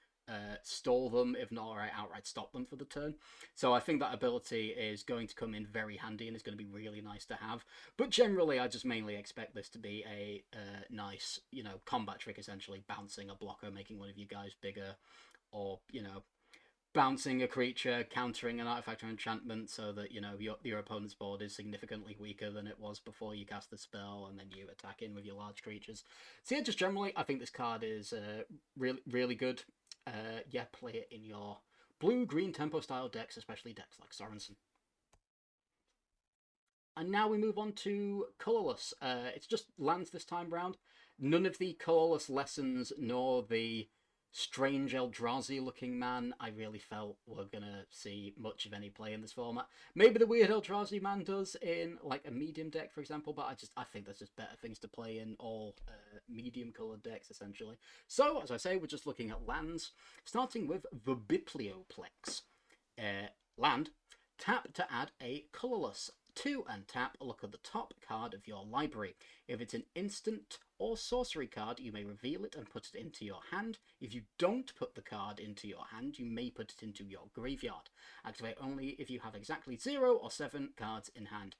stall them, if not outright stop them for the turn. So I think that ability is going to come in very handy and is going to be really nice to have. But generally, I just mainly expect this to be a nice, you know, combat trick, essentially bouncing a blocker, making one of you guys bigger, or, you know, bouncing a creature, countering an artifact or enchantment so that, you know, your opponent's board is significantly weaker than it was before you cast the spell, and then you attack in with your large creatures. So yeah, just generally, I think this card is really, really good. Yeah, play it in your blue-green tempo-style decks, especially decks like Sorensen. And now we move on to Colorless. It's just lands this time round. None of the Colorless lessons, nor the strange Eldrazi-looking man, I really felt were going to see much of any play in this format. Maybe the weird Eldrazi man does in, like, a medium deck, for example, but I think there's just better things to play in all medium-coloured decks, essentially. So, as I say, we're just looking at lands, starting with the Biblioplex. Land, tap to add a Colorless. 2 and tap, look at the top card of your library. If it's an instant or sorcery card, you may reveal it and put it into your hand. If you don't put the card into your hand, you may put it into your graveyard. Activate only if you have exactly 0 or 7 cards in hand.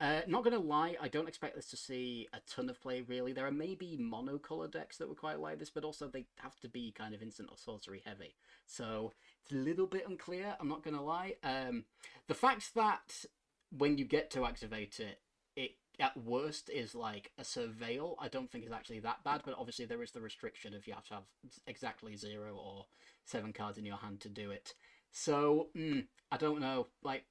Not going to lie, I don't expect this to see a ton of play, really. There are maybe monocolor decks that would quite like this, but also they have to be kind of instant or sorcery heavy. So it's a little bit unclear, I'm not going to lie. The fact that when you get to activate it, it at worst is like a surveil, I don't think is actually that bad, but obviously there is the restriction if you have to have exactly 0 or 7 cards in your hand to do it. So, I don't know, like,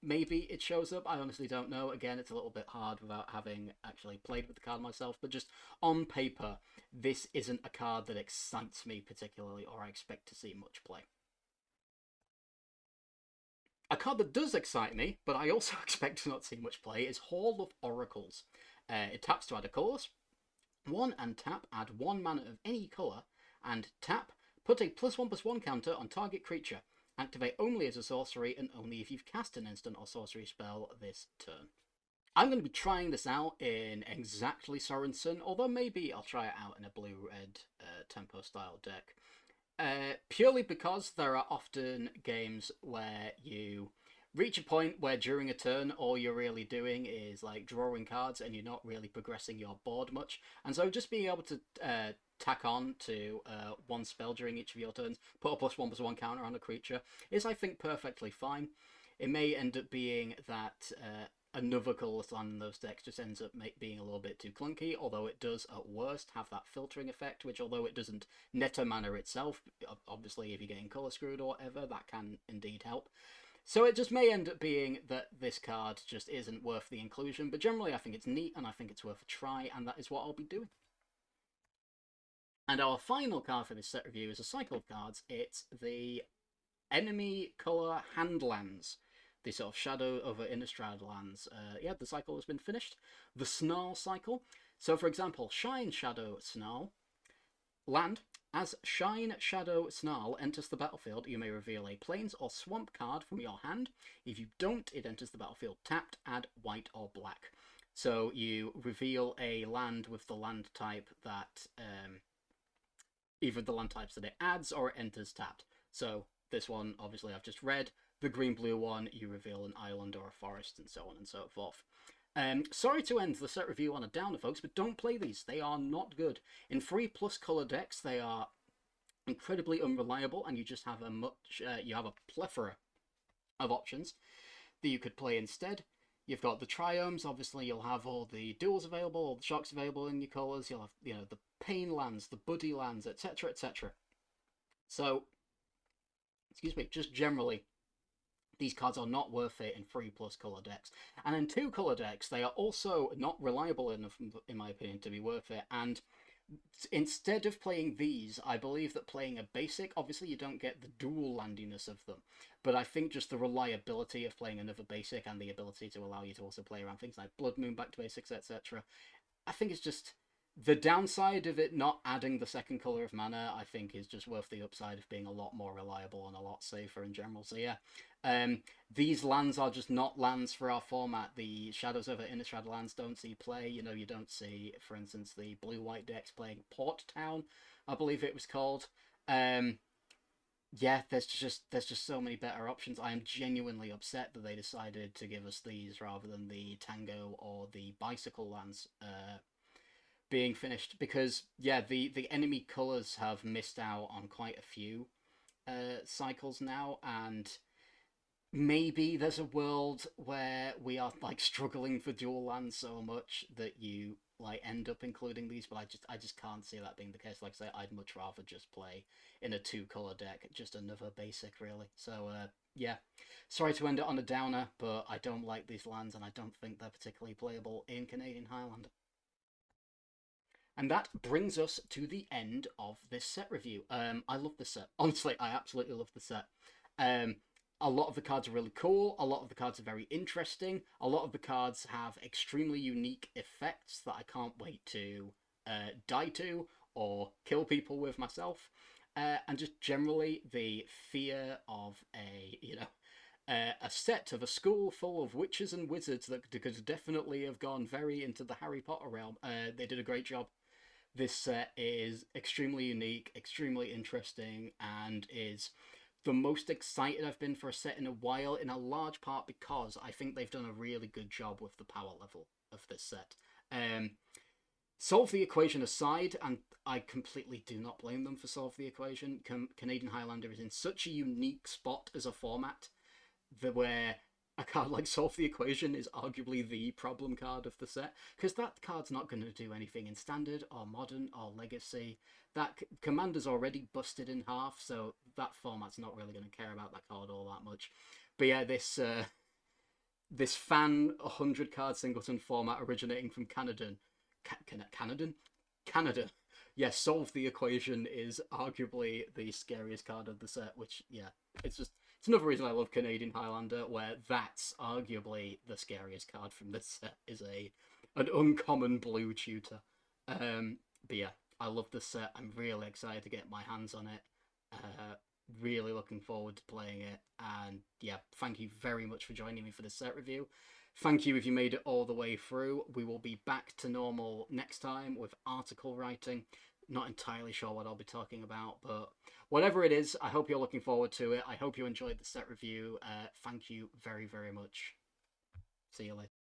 maybe it shows up, I honestly don't know. Again, it's a little bit hard without having actually played with the card myself, but just on paper, this isn't a card that excites me particularly, or I expect to see much play. A card that does excite me, but I also expect to not see much play, is Hall of Oracles. It taps to add a colours. 1 and tap, add 1 mana of any colour, and tap, put a +1/+1 counter on target creature. Activate only as a sorcery, and only if you've cast an instant or sorcery spell this turn. I'm going to be trying this out in exactly Sorensen, although maybe I'll try it out in a blue-red tempo-style deck. Purely because there are often games where you reach a point where during a turn all you're really doing is like drawing cards and you're not really progressing your board much, and so just being able to tack on to 1 spell during each of your turns, put a +1/+1 counter on a creature, is I think perfectly fine. It may end up being that another colourless land in those decks just ends up being a little bit too clunky, although it does at worst have that filtering effect, which although it doesn't net a mana itself, obviously if you're getting colour screwed or whatever, that can indeed help. So it just may end up being that this card just isn't worth the inclusion, but generally I think it's neat and I think it's worth a try, and that is what I'll be doing. And our final card for this set review is a cycle of cards. It's the enemy colour Handlands. the sort of Shadow over Innistrad lands, yeah, the cycle has been finished. The Snarl cycle. So, for example, Shine Shadow Snarl. Land. As Shine Shadow Snarl enters the battlefield, you may reveal a Plains or Swamp card from your hand. If you don't, it enters the battlefield tapped, add white or black. So you reveal a land with the land type that, either the land types that it adds or it enters tapped. So this one, obviously, I've just read. The green-blue one, you reveal an island or a forest, and so on and so forth. Sorry to end the set review on a downer, folks, but don't play these. They are not good. In 3+ color decks, they are incredibly unreliable, and you just have you have a plethora of options that you could play instead. You've got the triomes. Obviously, you'll have all the duels available, all the shocks available in your colors. You'll have, you know, the pain lands, the buddy lands, etc., etc. So, excuse me, just generally, these cards are not worth it in 3+ color decks. And in 2 color decks, they are also not reliable enough, in my opinion, to be worth it. And instead of playing these, I believe that playing a basic, obviously you don't get the dual landiness of them, but I think just the reliability of playing another basic and the ability to allow you to also play around things like Blood Moon back to basics, etc. I think it's just the downside of it not adding the second color of mana, I think, is just worth the upside of being a lot more reliable and a lot safer in general. So yeah, these lands are just not lands for our format. The Shadows over Innistrad lands don't see play. You know, you don't see, for instance, the blue-white decks playing Port Town, I believe it was called. Yeah, there's just so many better options. I am genuinely upset that they decided to give us these rather than the Tango or the Bicycle lands being finished, because yeah, the enemy colors have missed out on quite a few cycles now, and maybe there's a world where we are like struggling for dual lands so much that you like end up including these, but I just can't see that being the case. Like I say, I'd much rather just play in a 2-color deck, just another basic, really. So yeah, sorry to end it on a downer, but I don't like these lands and I don't think they're particularly playable in Canadian Highlander. And that brings us to the end of this set review. I love this set. Honestly, I absolutely love the set. A lot of the cards are really cool. A lot of the cards are very interesting. A lot of the cards have extremely unique effects that I can't wait to die to or kill people with myself. And just generally the fear of a set of a school full of witches and wizards that could definitely have gone very into the Harry Potter realm. They did a great job. This set is extremely unique, extremely interesting, and is the most excited I've been for a set in a while, in a large part because I think they've done a really good job with the power level of this set. Solve the Equation aside, and I completely do not blame them for Solve the Equation, Canadian Highlander is in such a unique spot as a format where a card like Solve the Equation is arguably the problem card of the set, because that card's not going to do anything in Standard or Modern or Legacy. That Commander's already busted in half, so that format's not really going to care about that card all that much. But yeah, this fan 100-card singleton format originating from Canada. Yes, Solve the Equation is arguably the scariest card of the set, which, yeah, it's another reason I love Canadian Highlander, where that's arguably the scariest card from this set, is an uncommon blue tutor. But yeah, I love this set. I'm really excited to get my hands on it. Really looking forward to playing it. And yeah, thank you very much for joining me for this set review. Thank you if you made it all the way through. We will be back to normal next time with article writing. Not entirely sure what I'll be talking about, but whatever it is, I hope you're looking forward to it. I hope you enjoyed the set review. Thank you very, very much. See you later.